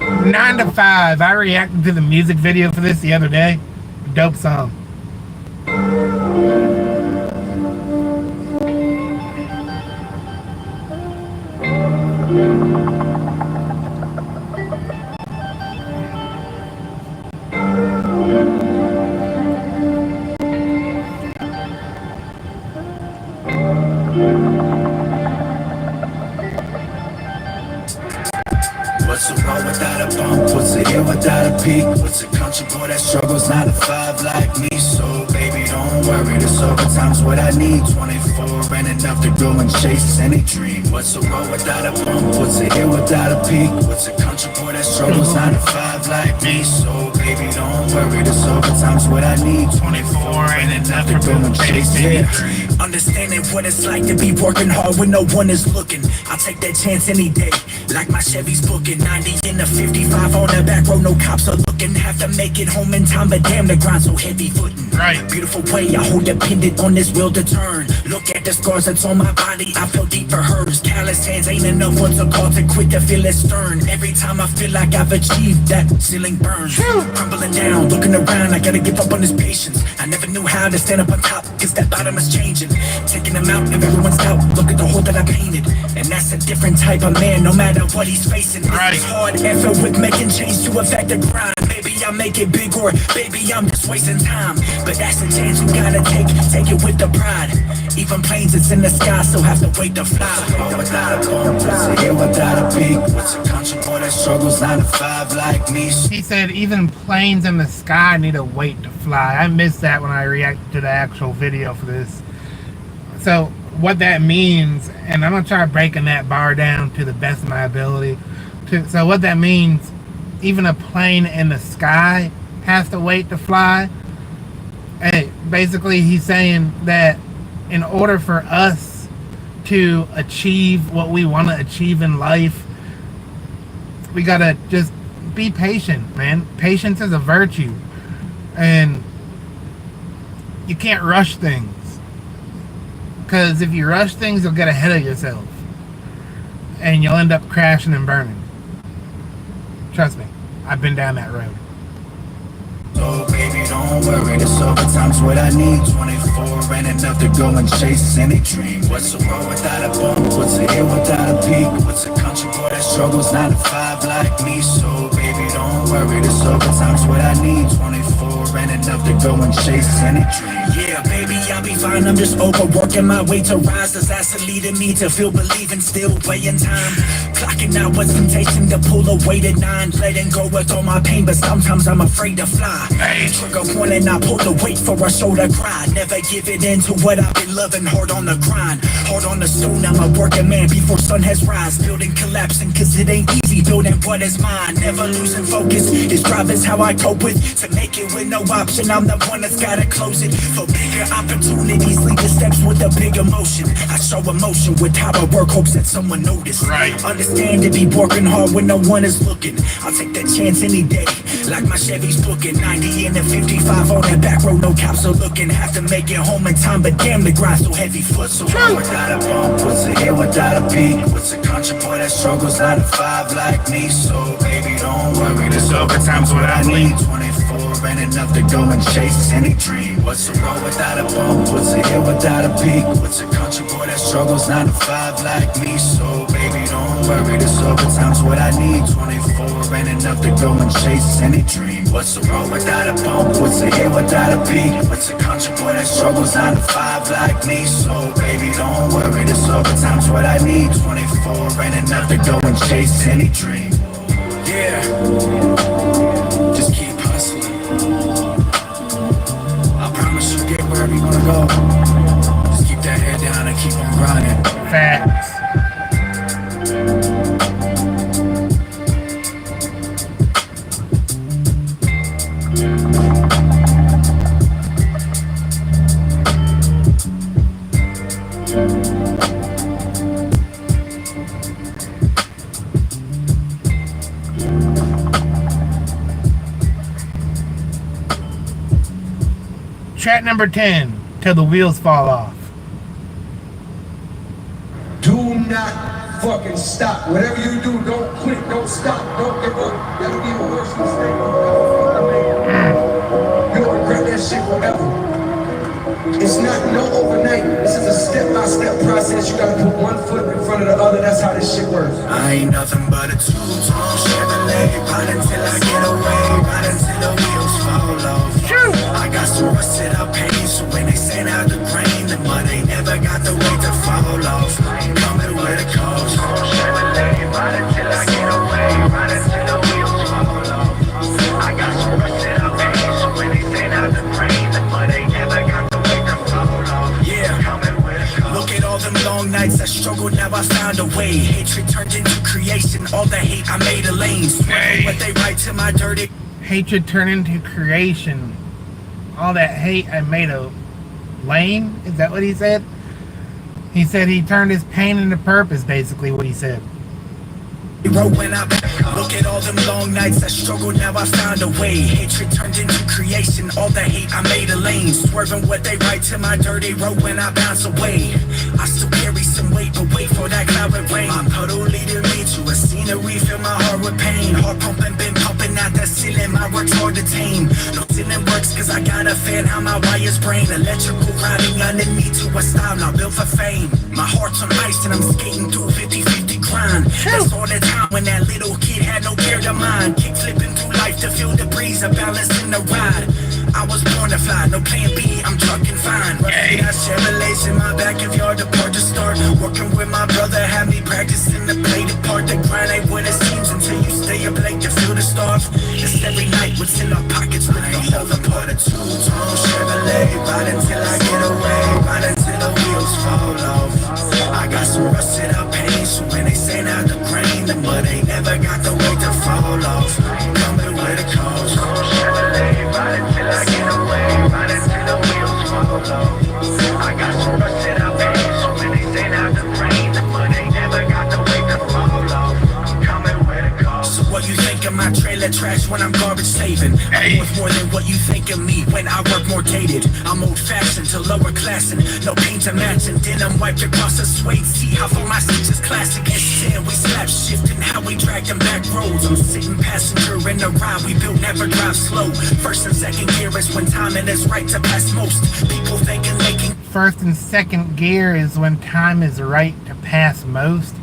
9 to 5. I reacted to the music video for this the other day. Dope song. What's a road without a bump? What's a hill without a peak? What's a country boy that struggles 9 to 5 like me? So baby, don't worry, this overtime's what I need. 24 and enough to go and chase any dream. What's a road without a bump? What's a hill without a peak? What's a country boy that struggles 9 to 5 like me? So baby, don't worry, this overtime's what I need. 24 and enough to go and chase any dream. Understanding what it's like to be working hard when no one is looking. I'll take that chance any day, like my Chevy's booking. 90 in the 55 on the back road, no cops are looking. Have to make it home in time, but damn, the grind so heavy footing. Right. Beautiful way, I hold dependent on this wheel to turn. Look at the scars that's on my body, I feel deep for hers. Callous hands ain't enough, what's a call to quit to feel it stern. Every time I feel like I've achieved, that ceiling burns. Crumbling down, looking around, I gotta give up on this patience. I never knew how to stand up on top, cause that bottom is changing. Taking them out of everyone's doubt, look at the hole that I painted. And that's a different type of man, no matter what he's facing. Right. It's hard effort with making change to affect the grind. Maybe I make it big or baby I'm just wasting time. But that's a chance you gotta take it with the pride. Even planes it's in the sky, so have to wait to fly. Without a bump, what's a hill without a peak? What's a country boy that struggles 9 to 5 like me? He said even planes in the sky need to wait to fly. I missed that when I reacted to the actual video for this. So what that means, and I'm gonna try breaking that bar down to the best of my ability. So what that means, even a plane in the sky has to wait to fly. Hey, basically he's saying that in order for us to achieve what we want to achieve in life, we gotta just be patient, man. Patience is a virtue, and you can't rush things. Because if you rush things, you'll get ahead of yourself. And you'll end up crashing and burning. Trust me, I've been down that road. Oh baby, don't worry, this overtime's what I need. 24 and enough to go and chase any dream. What's a road without a bump? What's a hill without a peak? What's a country boy that struggles 9 to 5 like me? So baby, don't worry, this overtime's what I need. 24 and enough to go and chase any dream. Yeah, baby, I'll be fine, I'm just overworking my way to rise. Cause that's leading me to feel believing, still weighing time. Clocking out what's temptation to pull a weight at 9. Letting go with all my pain, but sometimes I'm afraid to fly. Trigger point and I pull the weight for a shoulder cry. Never give it in to what I've been loving. Hard on the grind, hard on the stone. I'm a working man before sun has rise. Building collapsing cause it ain't easy building what is mine. Never losing focus, this drive is how I cope with. To make it with no option. I'm the one that's gotta close it. For bigger opportunities, lead the steps with a big emotion. I show emotion with how I work, hopes that someone notice. Right. Understand to be working hard when no one is looking. I'll take that chance any day. Like my Chevy's booking 90 and a 55 on that back road, no cops are looking. Have to make it home in time, but damn the grind so heavy foot. So without a bump, what's a hit without a peak? What's a country boy that struggles 9 to 5 like me? So baby, don't worry, this overtime's what I need. 24 ain't enough to go and chase any dream. What's a road without a bump? What's a hit without a peak? What's a country boy that struggles 9 to 5 like me? So baby, don't worry, this overtime's what I need. 24 ain't enough to go and chase any dream. What's a road without a bump? What's a hit without a peak? What's a country boy that struggles 9 to 5 like me? So baby, don't worry, this overtime's what I need. 24 ain't enough to go and chase any dream. Yeah, just keep hustling. I promise you'll get wherever you wanna go. Just keep that head down and keep on grinding. Facts. Track number 10, Till the Wheels Fall Off. Do not fucking stop. Whatever you do, don't quit, don't stop, don't give up. That'll be the worst mistake you'll regret that shit forever. It's not no overnight. This is a step-by-step process. You gotta put one foot in front of the other. That's how this shit works. I ain't nothing but a two-tone Chevrolet. Ride until I get away, ride until the wheels fall off. I got some rusted up pain, so when they send out the grain, the mud ain't never got the weight to fall off. Coming with a coast. Chevrolet, ride until I get away, ride until the wheels fall off. I got some rusted up pain, so when they send out the grain, the mud ain't never got the weight to fall off. Yeah, coming with a coast. Look at all them long nights I struggled, now I found a way. Hatred turned into creation, all the hate I made a lane. Swear what they write to my dirty. Hatred turned into creation. All that hate I made a lane? Is that what he said? He said he turned his pain into purpose, basically what he said. When I look at all them long nights I struggled, now I found a way. Hatred turned into creation, all the hate I made a lane. Swerving what they write to my dirty road when I bounce away. I still carry some weight, but wait for that cloud of rain. My puddle leading me to a scenery, fill my heart with pain. Heart pumping, been pumping out that ceiling, my work's hard to tame. No ceiling works cause I got a fan, how my wires brain. Electrical riding underneath to a style not built for fame. My heart's on ice and I'm skating through 50-50 grind. That's all the time when that little kid had no care to mind. Kick flipping through life to feel the breeze, a balance in the ride. I was born to fly, no plan B, I'm trucking fine. Hey. Got Chevrolets in my backyard, the part to start. Working with my brother, had me practicing the play the part. The grind ain't what it seems until you stay up late to feel the stars. Just every night, what's in our pockets with the whole part of two-tone Chevrolet. Ride until I get away, ride until the wheels fall off. I got some rusted up pain, so when they send out the grain, the mud ain't never got the weight to fall off. Coming with a coast. Chevrolet, ride until I get away, ride until the wheels fall off. I got some rusted up pain, so when they send out the grain, the mud ain't never got the weight to fall off. Coming with a coast. So what you think of my trailer trash when I'm garbage saving? I'm worth more than what you think of me when I work more dated. I'm old fashioned to lower class and no paint to match, and denim wiped across a suede seat. How for my seats is classic and sin. We slap shifting how we drag them back roads. I'm sitting passenger in the ride we built, never drive slow. First and second gear is when timing is right to pass most. People thinking they can. First and second gear is when time is right to pass most.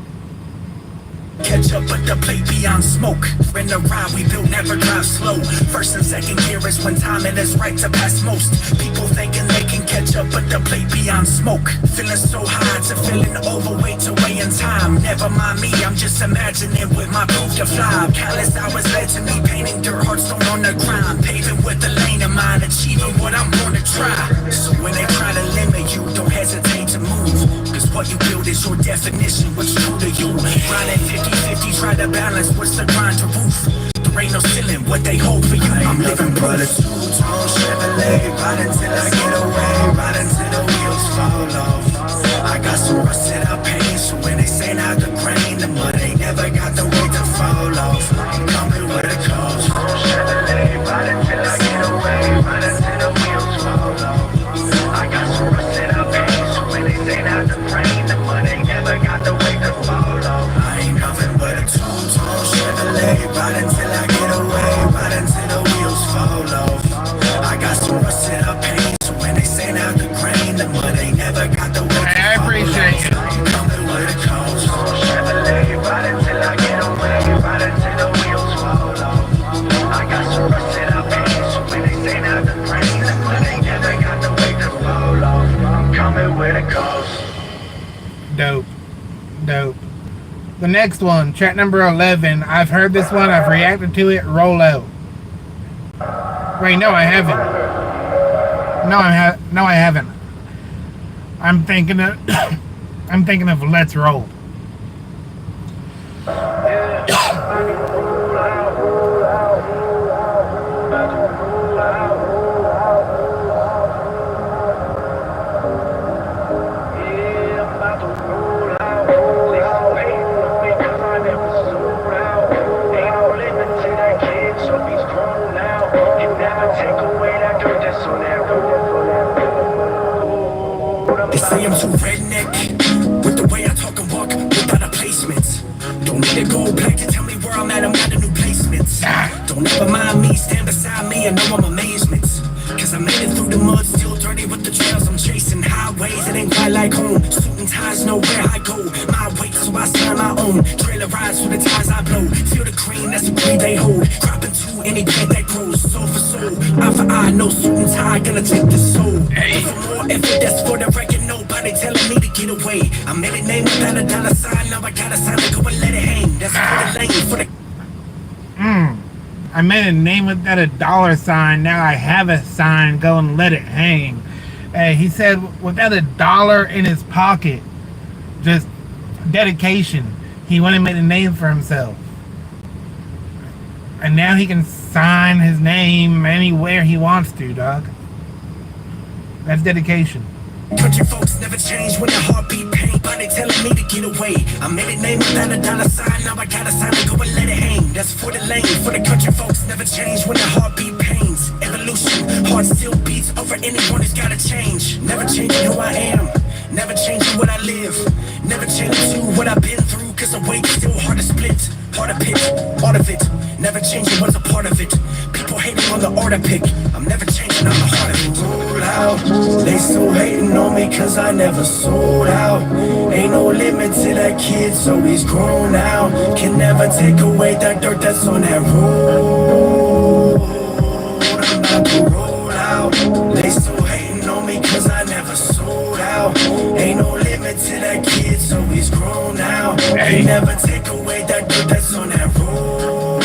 Catch up with the plate beyond smoke. In the ride we built, never drive slow. First and second gear is when timing is right to pass most. People thinking they can catch up with the plate beyond smoke. Feeling so high to feeling overweight to weighing time. Never mind me, I'm just imagining with my proof to fly. Callous hours led to me painting dirt heartstone on the grind. Paving with the lane of mine, achieving what I'm born to try. So when they try to limit you, don't hesitate to move. Cause what you build is your definition, what's true to you. Grinding 50-50, try to balance, what's the grind to roof? The there ain't no ceiling. What they hold for you, I'm living but a two-tone Chevrolet. Ride until I get away, ride until the wheels fall off. I got some rusted up paint, so when they say not the grain, the mud ain't never got the weight to fall off. I'm coming with a coach. Chevrolet, ride until I get away, ride until the wheels fall off. I got some rusted up paint, so when they say not the grain, the mud ain't never got the weight to fall off. I ain't nothing but a two-tone Chevrolet, ride until I get away, ride until the wheels fall off. I got some rusted up paint, so when they say not the grain, the mud ain't never got the weight to fall off. I appreciate it. I'm coming with a coach. Chevrolet, ride until I get away, ride until the wheels fall off. I got some rusted up paint, so when they say not the grain, the mud ain't never got the weight to fall off. I'm coming with a coach. Dope. Dope. The next one, track number 11. I've heard this one. I've reacted to it. Roll out. Wait, no, I haven't. No, I haven't. I'm thinking of I'm thinking of Let's Roll. They say I'm too redneck with the way I talk and walk without a placement. Don't need to go back to tell me where I'm at a new placements. Don't ever mind me, stand beside me and know I'm amazement. Cause I made it through the mud, still dirty with the trails I'm chasing. Highways, it ain't quite like home. Suit and ties, know where I go. My weight, so I sign my own. Trailer rides for the ties I blow. Feel the cream, that's the green they hold. Cropping to any plant that grows. Soul for soul, eye for eye, no suit and tie, gonna take the soul. For more effort, that's for the record, nobody telling me to get away. I made a name without a dollar sign, now I gotta sign to go and let it hang. That's for the lane, for the... I made a name without a dollar sign. Now I have a sign. Go and let it hang. He said without a dollar in his pocket, just dedication. He went and made a name for himself. And now he can sign his name anywhere he wants to, dog. That's dedication. Country folks never change when their heartbeat pain. But they telling me to get away. I made a name without a dollar sign. Now I gotta sign to go and let it hang. That's for the lane. For the country folks never change when their heartbeat pains. Evolution, heart still beats over anyone who's gotta change. Never changing who I am. Never changing what I live. Never changing what I've been through. Cause the weight's still hard to split. Hard to pick, all of it. Never changing what's a part of it. People hating on the art I pick. I'm never changing, I'm the heart of it. Roll out. They still hating on me cause I never sold out. Ain't no limit to that kid, so he's grown now. Can never take away that dirt that's on that road. I'm about to roll out. They still hating on me cause I never sold out. Ain't no limit to that kid, so he's grown now. Can never take away that dirt that's on that road.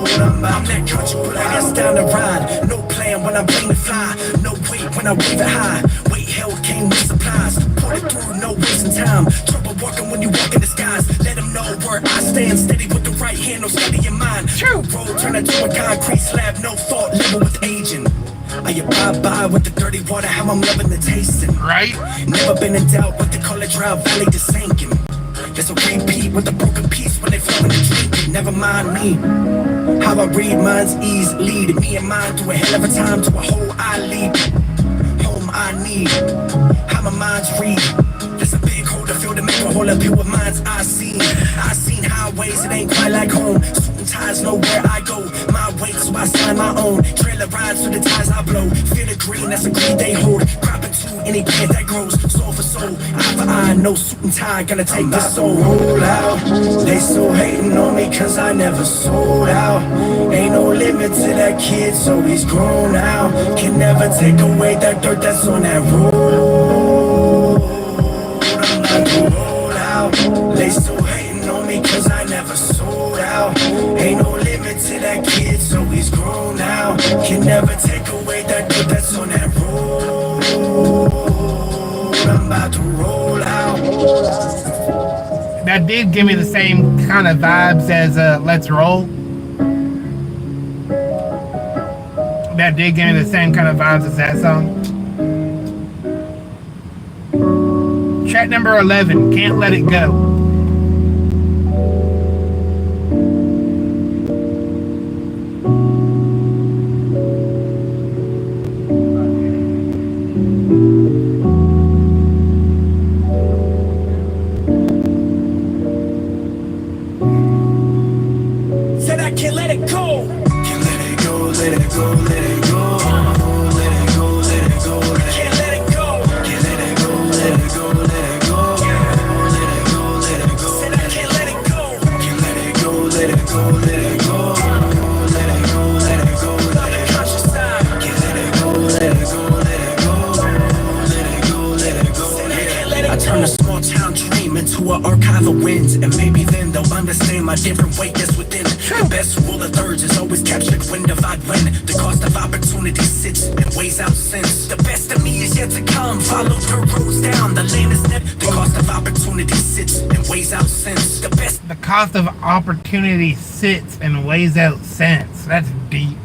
I'm that country, but I guess down the ride. No plan when I'm playing the fly. No weight when I wave it high. Weight held came with supplies. Put it through, no wasting time. Trouble walking when you walk in the skies. Let them know where I stand. Steady with the right hand, no steady in mind. True. Road turn into a concrete slab. No fault, level with aging. I abide by with the dirty water, how I'm loving the tasting. Right? Never been in doubt with the color drought valley just sinking. There's a repeat with a broken piece when they flow in the drink. Never mind me. How I read minds ease lead me and mine through a hell of a time to a hole I lead. Home I need. How my minds read. There's a big hole to fill to make a hole up here with minds I seen. I seen highways, it ain't quite like home. Suit and ties know where I go. My weight, so I sign my own. Trailer rides to the ties I blow. Feel the green, that's a green they hold. Cropping to any plant that grows. Soul for soul, eye for eye, no suit and tie. Gonna take this soul. Roll out. They still hating on me cause I never sold out. Ain't no limit to that kid, so he's grown now. Can never take away that dirt that's on that road. I'm not gonna roll out. They still hating on me cause I never sold out. Ain't no limit to that kid, so he's grown now. Can never take away that dirt that's on that road. I'm about to roll out. That did give me the same kind of vibes as Let's Roll. that did give me the same kind of vibes as that song. Track number 11, Can't Let It Go. Said I can't let it go. Can't let it go, let it go, let it go. Let it go, let it go. Can't let it go. Can't let it go, let it go, let it go. Let it go, let it go. Said I can't let it go. Can't let it go, let it go, let it go. Let it go, let it go. Love the conscious side. Can't let it go, let it go, let it go. Let it go, let it go. Said I can't let it go. I turn a small town dream into an archive of wins, and maybe then they'll understand my different weight that's within. The best rule of thirds is always captured when divide win. The cost of opportunity sits and weighs out sense. The best of me is yet to come. Follow her rules down. The land is never. The cost of opportunity sits and weighs out sense. The cost of opportunity sits and weighs out sense. That's deep.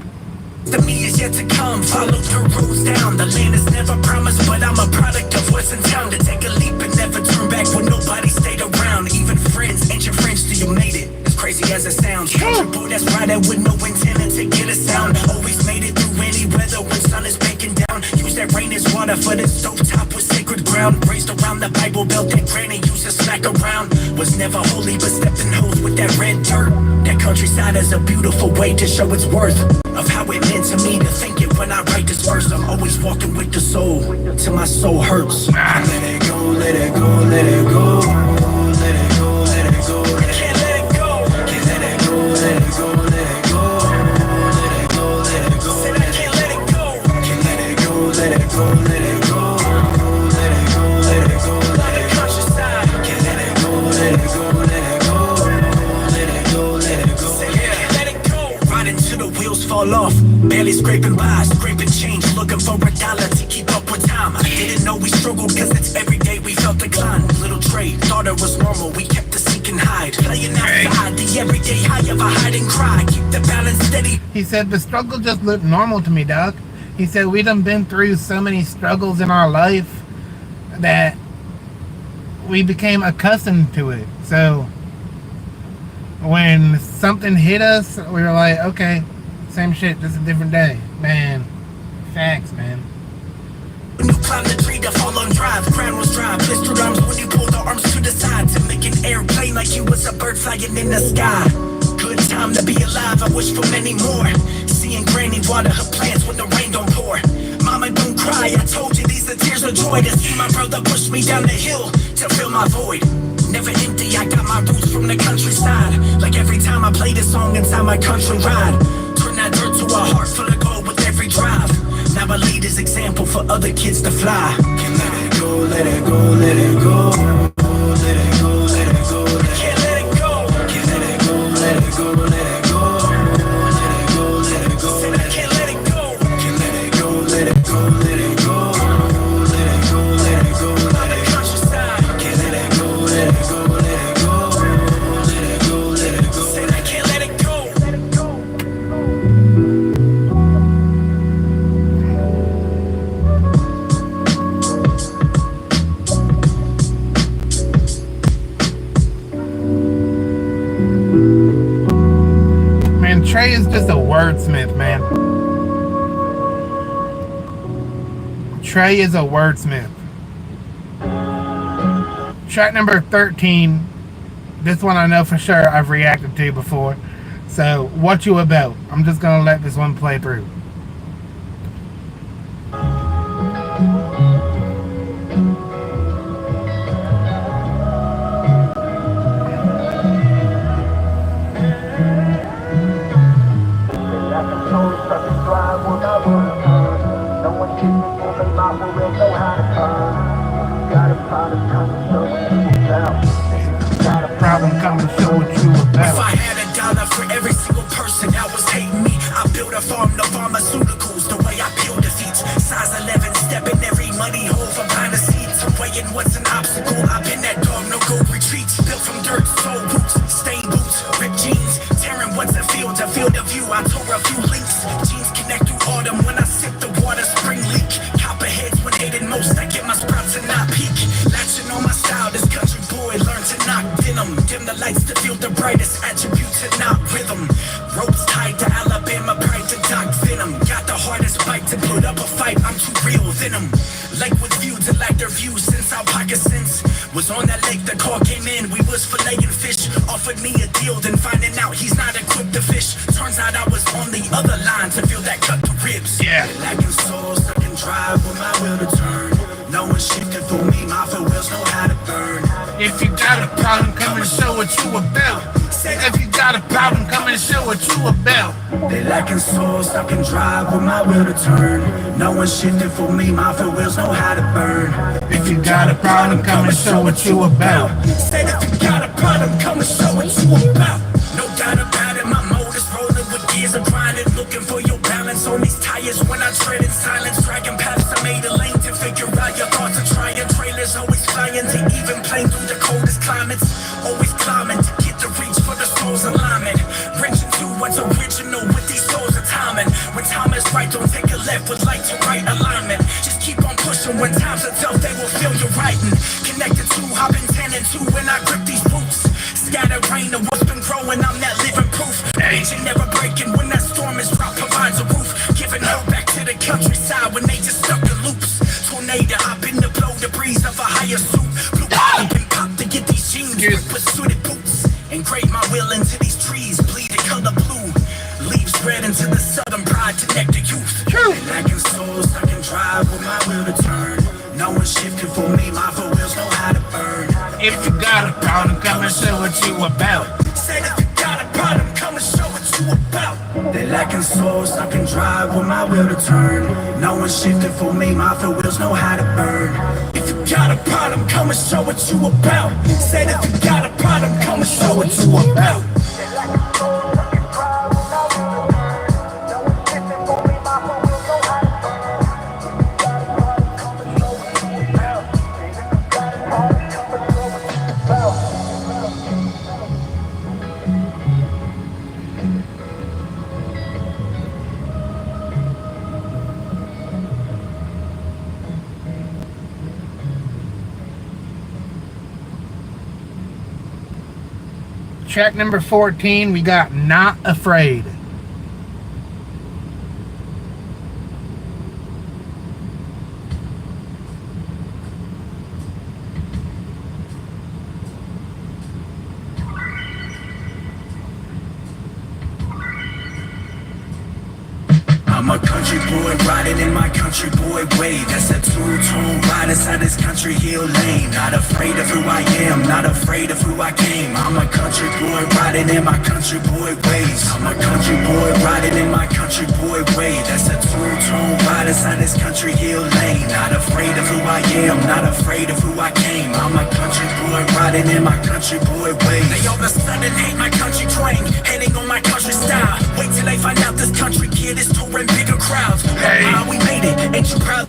The me is yet to come. Follow her rules down. The land is never promised, but I'm a product of what's in town. To take a leap and never turn back when nobody stayed around. Even friends, ancient friends, till you made it. Crazy as it sounds, country boy that's riding with no antenna to get a sound. Always made it through any weather when sun is baking down. Use that rain as water for the stovetop with sacred ground. Raised around the Bible Belt that granny used to smack around. Was never holy but stepped in holes with that red dirt. That countryside is a beautiful way to show its worth. Of how it meant to me to think it when I write this verse. I'm always walking with the soul till my soul hurts. Let it go, let it go, let it go. Let it go, let it go. Can't let it go. Can't let it go, let it go, let it go. Let it go, let it go. Said I can't let it go. Can't let it go, let it go, let it go. Let it go, let it go. Love the conscious side. Can't let it go, let it go, let it go. Let it go, let it go. Said I can't let it go. Riding till the wheels fall off. Barely scraping by, scraping change, looking for a dollar to keep up with time. I didn't know we struggled, cause it's every day we felt decline. Little Trey, thought it was normal, we kept the seek and hide. Playing outside, the everyday high of a hide and cry. Keep the balance steady. He said, the struggle just looked normal to me, Doc. He said, we done been through so many struggles in our life that we became accustomed to it. So when something hit us, we were like, okay, same shit, just a different day. Man, facts, man. When you climb the tree to fall on drive, crown was dry, blistered arms when you pull the arms to the side to make an airplane like you was a bird flying in the sky. Good time to be alive, I wish for many more. Seeing granny water her plants when the rain don't pour. Mama, don't cry, I told you these are tears of joy. To see my brother push me down the hill to fill my void. Never empty, I got my roots from the countryside. Like every time I play this song inside my country ride. Turn that dirt to a heart full of gold with every drive. Now I lead as example for other kids to fly. Can't let it go, let it go, let it go. Let it go, let it go. Can't let it go. Can't let it go, let it go, let it go. Let it go, let it go. Said I can't let it go. Can't let it go, let it go, let it go. Let it go, let it go. Love the conscious side. Can't let it go, let it go, let it go. Let it go, let it go. Said I can't let it go. Let it go. Trey is just a wordsmith, man. Trey is a wordsmith. Track number 13. This one I know for sure I've reacted to before. So, What You About? I'm just gonna let this one play through. Problem coming to show what you about. If I had $1 for every single person that was hating me, I built a farm, no pharmaceuticals, the way I peel defeats. Size 11, step in every money hole from behind the seats. Weighing what's an obstacle, I've been that dog, no go retreats. Built from dirt, soul roots, stained boots, ripped jeans. Tearing what's a field of view, I tore a few links. Jeans connect through autumn. Lakewood view to like their view since our pocket sense was on that lake. The call came in, we was filleting fish. Offered me a deal, then finding out he's not equipped to fish. Turns out I was on the other line to feel that cut the ribs. Yeah. Lacking soul, stuck in drive with my will to turn. No one shifted for me, my foot wheels know how to burn. If you got a problem, come and show what you about. If you got a problem, come and show what you about. They lacking soul, stuck in drive with my will to turn. No one shifted for me, my foot wheels know how to burn. If you got a problem, come and show what you about. Said if you got a problem, come and show what you about. No doubt about it, my motor's rolling with gears of grinding. Looking for your balance on these tires when I tread in silence. Dragging past, I made a lane to figure out your thoughts are trying. Trailers always flying to even plane through the coldest climates. Always climbing to get the reach for the soul's alignment. Wrenching to what's original with these souls of timing. When time is right, don't take a left with light to right alignment. Just keep on pushing when times are tough, they will feel your writing. Connected to, hopping 10 and 2 when I grip these roots. Scattered rain of what's been growing, I'm that living proof. Engine never breaking when that storm is dropped, provides a roof. Giving hope back to the countryside when they just stuck in loops. Tornado, I've been to blow the breeze of a higher suit. Blue been popped to get these jeans with pursuited boots. Engrave my will into these trees, bleed the color blue. Leaves spread into the southern pride to neck the youth. Lacking soul, stuck in drive with my will to turn. No one shifted for me, my foot wheels know how to burn. If you got a problem, come and show what you about. Said if you got a problem, come and show what you about. They lacking soul, stuck in drive with my will to turn. No one shifted for me, my foot wheels know how to burn. If you got a problem, come and show what you about. Said if you got a problem, come and show what you about. Track number 14, we got Not Afraid. I'm a country boy riding in my country boy way. That's a two-tone ride inside this country hill lane. Not afraid of who I am, not afraid of who I came. I'm a country boy riding in my country boy ways. I'm a country boy riding in my country boy way. That's a two-tone ride inside this country hill lane. Not afraid of who I am, not afraid of who I came. I'm a country boy riding in my country boy ways. They all of a sudden hate my country twang, hating on my country style. Wait till they find out this country kid is touring bigger crowds. Hey. We made it, ain't you proud?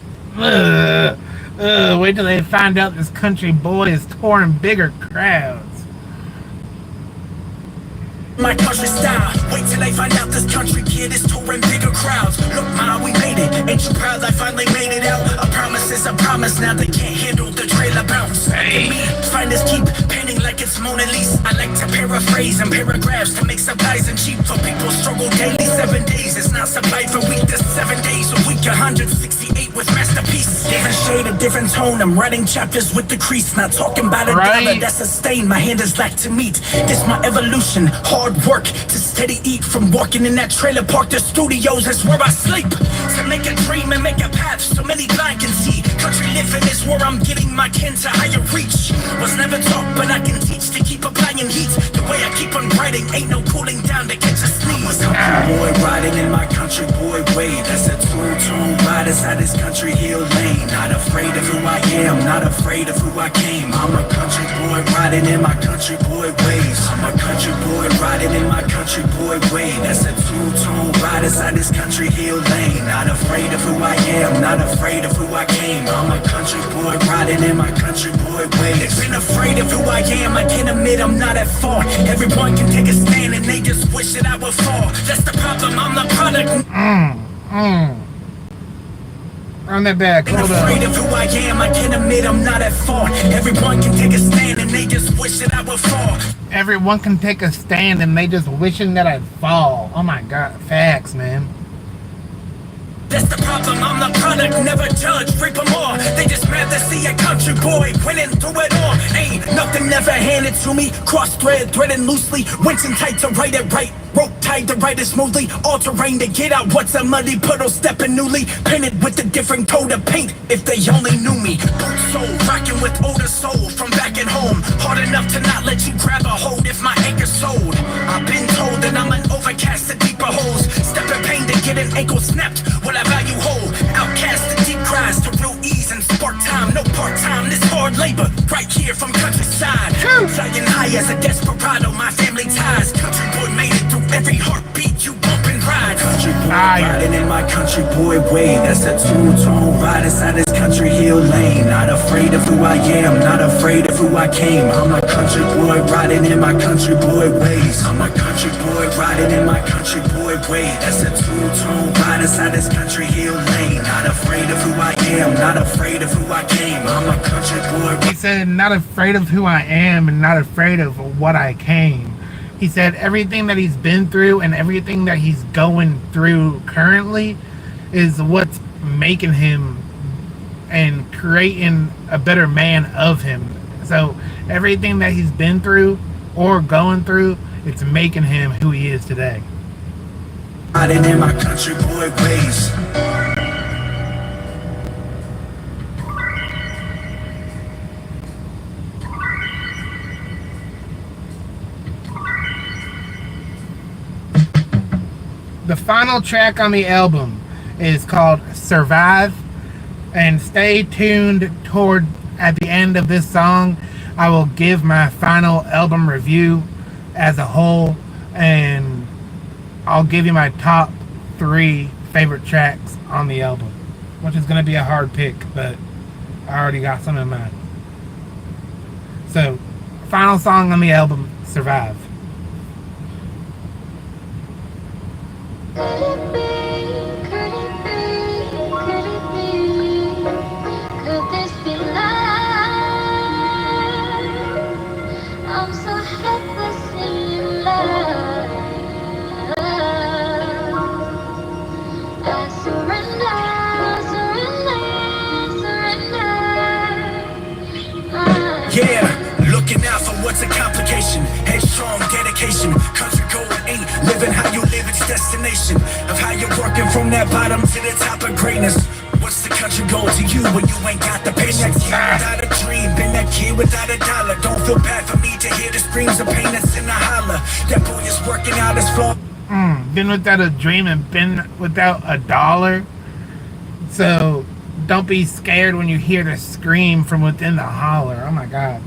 Wait till they find out this country boy is touring bigger crowds. My country style. Wait till they find out this country kid is touring bigger crowds. Look, ma, we made it. Ain't you proud? I finally made it out. A promise is a promise. Now they can't handle the trailer bounce. Hey. Me, finders keep painting like it's Mona Lisa. I like to paraphrase and paragraphs to make supplies and cheap for people struggle daily. 7 days, it's not supplied for week. There's 7 days a week. 168 with masterpiece. Different shade, a different tone. I'm writing chapters with the crease. Not talking about a dollar that's a stain. My hand is like to meet. This my evolution. Hard work to steady eat. From walking in that trailer park to studios, that's where I sleep. To make a dream and make a path so many blind can see. Country living is where I'm getting my kin to higher reach. Was never taught, but I can teach to keep applying heat. The way I keep on writing, ain't no cooling down to catch a sneeze. Country boy riding in my country boy way. That's a two-tone ride inside this country hill lane. Not afraid of who I am, not afraid of who I came. I'm a country boy riding in my country boy ways. I'm a country boy riding in my country boy way. That's a two-tone ride inside this country hill lane. Not afraid of who I am, not afraid of who I came. I'm a country boy riding in my country boy ways. Been afraid of who I am, I can't admit I'm not at fault. Everyone can take a stand and they just wish that I would fall. That's the problem, I'm the product. Run that back, hold up. Afraid of who I am, I can't admit I'm not at fault. Everyone can take a stand and they just wish that I would fall. Everyone can take a stand and they just wishing that I'd fall. Oh my god, facts, man. That's the problem, I'm the product, never judge, reap 'em all. They just mad to see a country boy winning through it all. Ain't nothing never handed to me. Cross thread, threading loosely. Winching tight to write it right. Rope tied to write it smoothly. All terrain to get out what's a muddy puddle, stepping newly. Painted with a different coat of paint. If they only knew me. Boot soul, rocking with older soul from back at home. Hard enough to not let you grab a hold if my anchor's sold. I've been told that I'm an overcast to deeper holes. Step in pain to get an ankle snapped. What I value whole. Outcast to deep cries to real ease and spark time. No part-time, this hard labor. Right here from countryside. Flying high as a desperado, my family ties. Country boy made it through every heartbeat you bump and ride. Country boy riding in my country boy way. That's a two-tone ride inside this country hill lane. Not afraid of who I am, not afraid of who I came. I'm a country boy riding in my country boy ways. I'm a country boy riding in my country boy way. That's a two-tone ride inside this country hill lane. Not afraid of who I am, not afraid of who I came. I'm a country boy. He said, not afraid of who I am and not afraid of what I came. He said everything that he's been through and everything that he's going through currently is what's making him and creating a better man of him. So everything that he's been through or going through, it's making him who he is today. Riding in my country boy ways. The final track on the album is called Survive, and stay tuned toward at the end of this song. I will give my final album review as a whole, and I'll give you my top 3 favorite tracks on the album, which is going to be a hard pick, but I already got some in mind. So, final song on the album, Survive. Could it be, could it be, could it be, could this be life? I'm so helpless in love. I surrender, surrender. Yeah, looking out for what's a complication. Headstrong dedication. Country gold ain't living how you live, it's destination of how you're working from that bottom to the top of greatness. What's the country goal to you when you ain't got the patience? Without a dream, been that kid without a dollar. Don't feel bad for me to hear the screams of pain that's in the holler. That boy is working out his flaw. Been without a dream and been without a dollar. So don't be scared when you hear the scream from within the holler. Oh my God.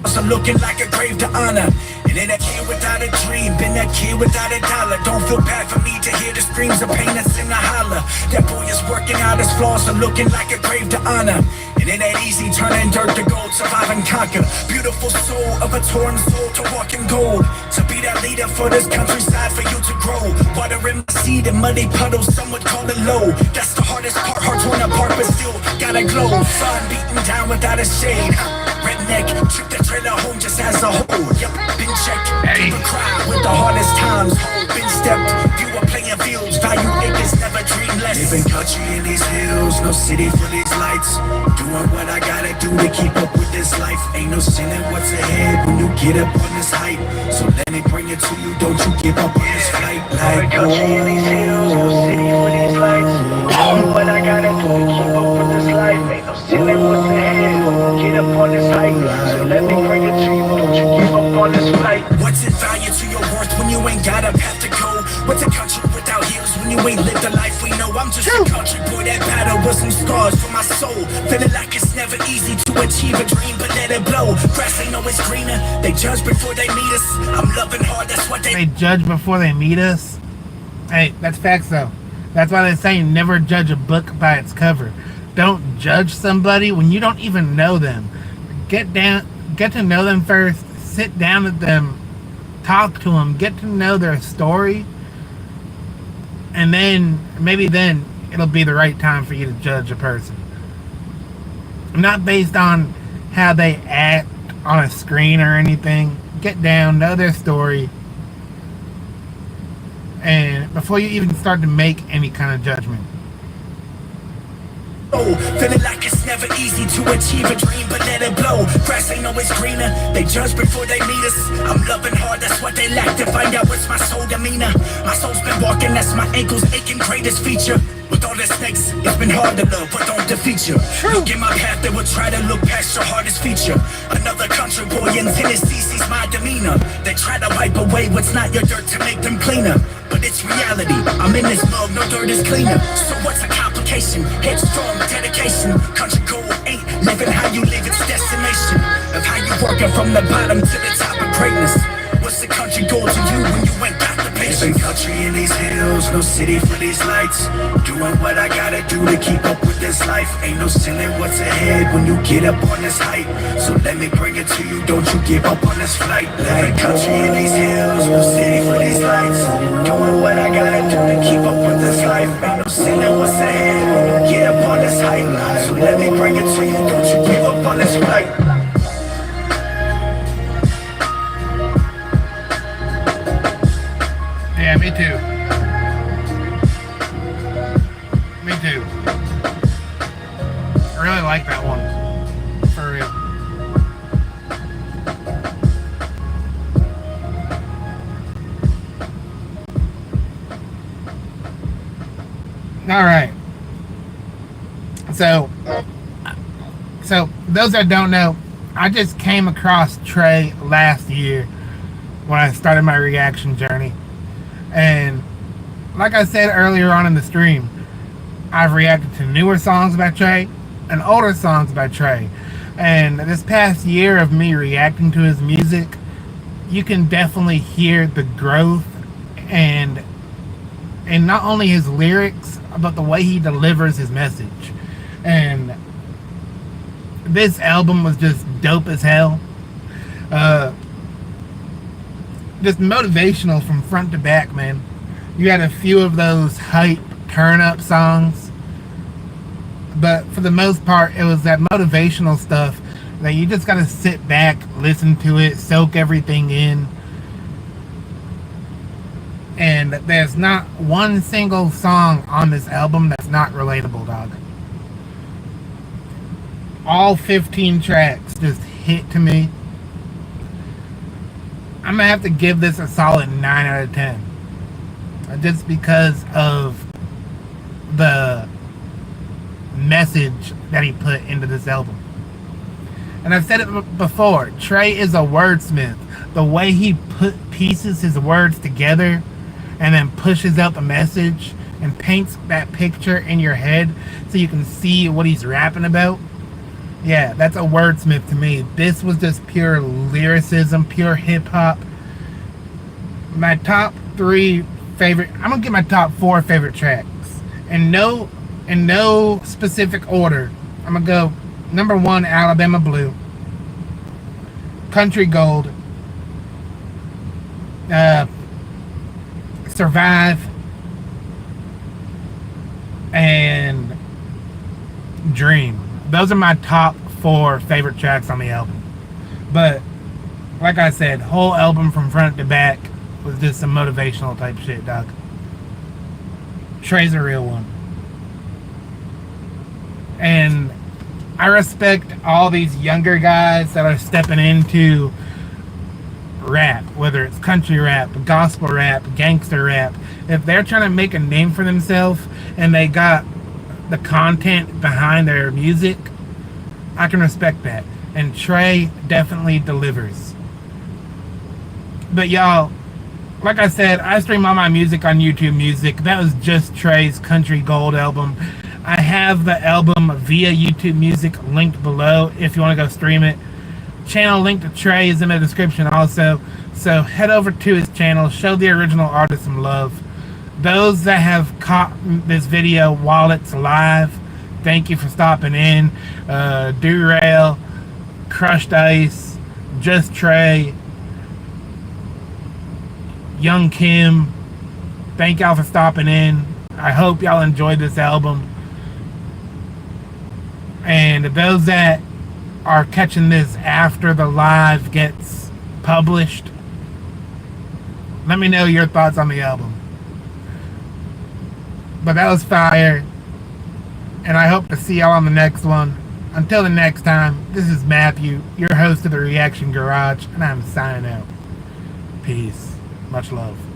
So looking like a grave to honor. And then that kid without a dream, been that kid without a dollar. Don't feel bad for me to hear the screams of pain that's in the holler. That boy is working out his flaws, so looking like a grave to honor. And it ain't easy turning dirt to gold, survive and conquer. Beautiful soul of a torn soul to walk in gold. To be that leader for this countryside, for you to grow. Water in my seed in muddy puddles, some would call it low. That's the hardest part, heart torn apart, but still gotta glow. Sun beaten down without a shade. Redneck, took the trailer home just as a whole. Yep, been checked, gave a cry with the hardest times. Been stepped, you were playing fields, value acres, never dream less. Living country in these hills, no city for these lights. Doing what I gotta do to keep up with this life. Ain't no sin in what's ahead when you get up on this height. So let me bring it to you, don't you give up on this flight. Like, country in these hills, no city for these lights. Doing what I gotta do to keep up with this life. Ain't no sin in what's ahead when you get up on this height. So let me bring it to you, don't you give up on this flight. What's it value to your worth when you ain't got a path to go? What's a country without heels when you ain't lived the life we know? I'm just a country boy that battled with some scars for my soul. Feeling like it's never easy to achieve a dream, but let it blow. Grass ain't always greener, they judge before they meet us. I'm loving hard, that's what They judge before they meet us. Hey, that's facts though. That's why they say never judge a book by its cover. Don't judge somebody when you don't even know them. Get to know them first. Sit down with them. Talk to them. Get to know their story. And then, maybe then, it'll be the right time for you to judge a person. Not based on how they act on a screen or anything. Get down, know their story. And before you even start to make any kind of judgment. Oh, feeling like it's never easy to achieve a dream, but let it blow. Grass ain't always greener. They judge before they meet us. I'm loving hard, that's what they lack to find out what's my soul demeanor. My soul's been walking, that's my ankles aching, greatest feature. With all the snakes, it's been hard to love, but don't defeat you. Look in my path, they will try to look past your hardest feature. Another country boy in Tennessee sees my demeanor. They try to wipe away what's not your dirt to make them cleaner. But it's reality, I'm in this mug, no dirt is cleaner. So what's a complication? Headstrong, dedication. Country goal ain't living how you live, it's destination. Of how you working from the bottom to the top of greatness. What's the country goal to you when you ain't got the patience? Living country in these hills, no city for these lights. Doing what I gotta do to keep up with this life. Ain't no ceiling what's ahead when you get up on this height. So let me bring it to you, don't you give up on this flight. Living country in these hills, no city for these lights. Doing what I gotta do to keep up with this life. Ain't no ceiling what's ahead when you get up on this height. So let me bring it to you, don't you give up on this flight. Yeah, me too. Me too. I really like that one. For real. Alright. So those that don't know, I just came across Trey last year when I started my reaction journey. And like I said earlier on in the stream, I've reacted to newer songs by Trey and older songs by Trey. And this past year of me reacting to his music, you can definitely hear the growth and not only his lyrics, but the way he delivers his message. And this album was just dope as hell. Just motivational from front to back, man. You had a few of those hype turn up songs, but for the most part it was that motivational stuff that you just gotta sit back, listen to it, soak everything in. And there's not one single song on this album that's not relatable, dog. All 15 tracks just hit to me. I'm gonna have to give this a solid 9 out of 10. Just because of the message that he put into this album. And I've said it before, Trey is a wordsmith. The way he pieces his words together and then pushes out the message and paints that picture in your head so you can see what he's rapping about. Yeah, that's a wordsmith to me. This was just pure lyricism, pure hip-hop. My top 3 favorite... I'm going to get my top 4 favorite tracks. In no specific order. I'm going to go number 1, Alabama Blue. Country Gold. Survive. And Dream. Those are my top 4 favorite tracks on the album. But like I said, whole album from front to back was just some motivational type shit, dog. Trey's a real one. And I respect all these younger guys that are stepping into rap, whether it's country rap, gospel rap, gangster rap. If they're trying to make a name for themselves and they got the content behind their music, I can respect that. And Trey definitely delivers. But y'all, like I said, I stream all my music on YouTube Music. That was just Trey's Country Gold album. I have the album via YouTube Music linked below if you want to go stream it. Channel link to Trey is in the description also. So head over to his channel, show the original artist some love. Those that have caught this video while it's live, thank you for stopping in. Derail, Crushed Ice, Just Trey, Young Kim, thank y'all for stopping in. I hope y'all enjoyed this album. And those that are catching this after the live gets published, let me know your thoughts on the album. But that was fire. and I hope to see y'all on the next one. Until the next time, this is Matthew, your host of the Reaction Garage, and I'm signing out. Peace. Much love.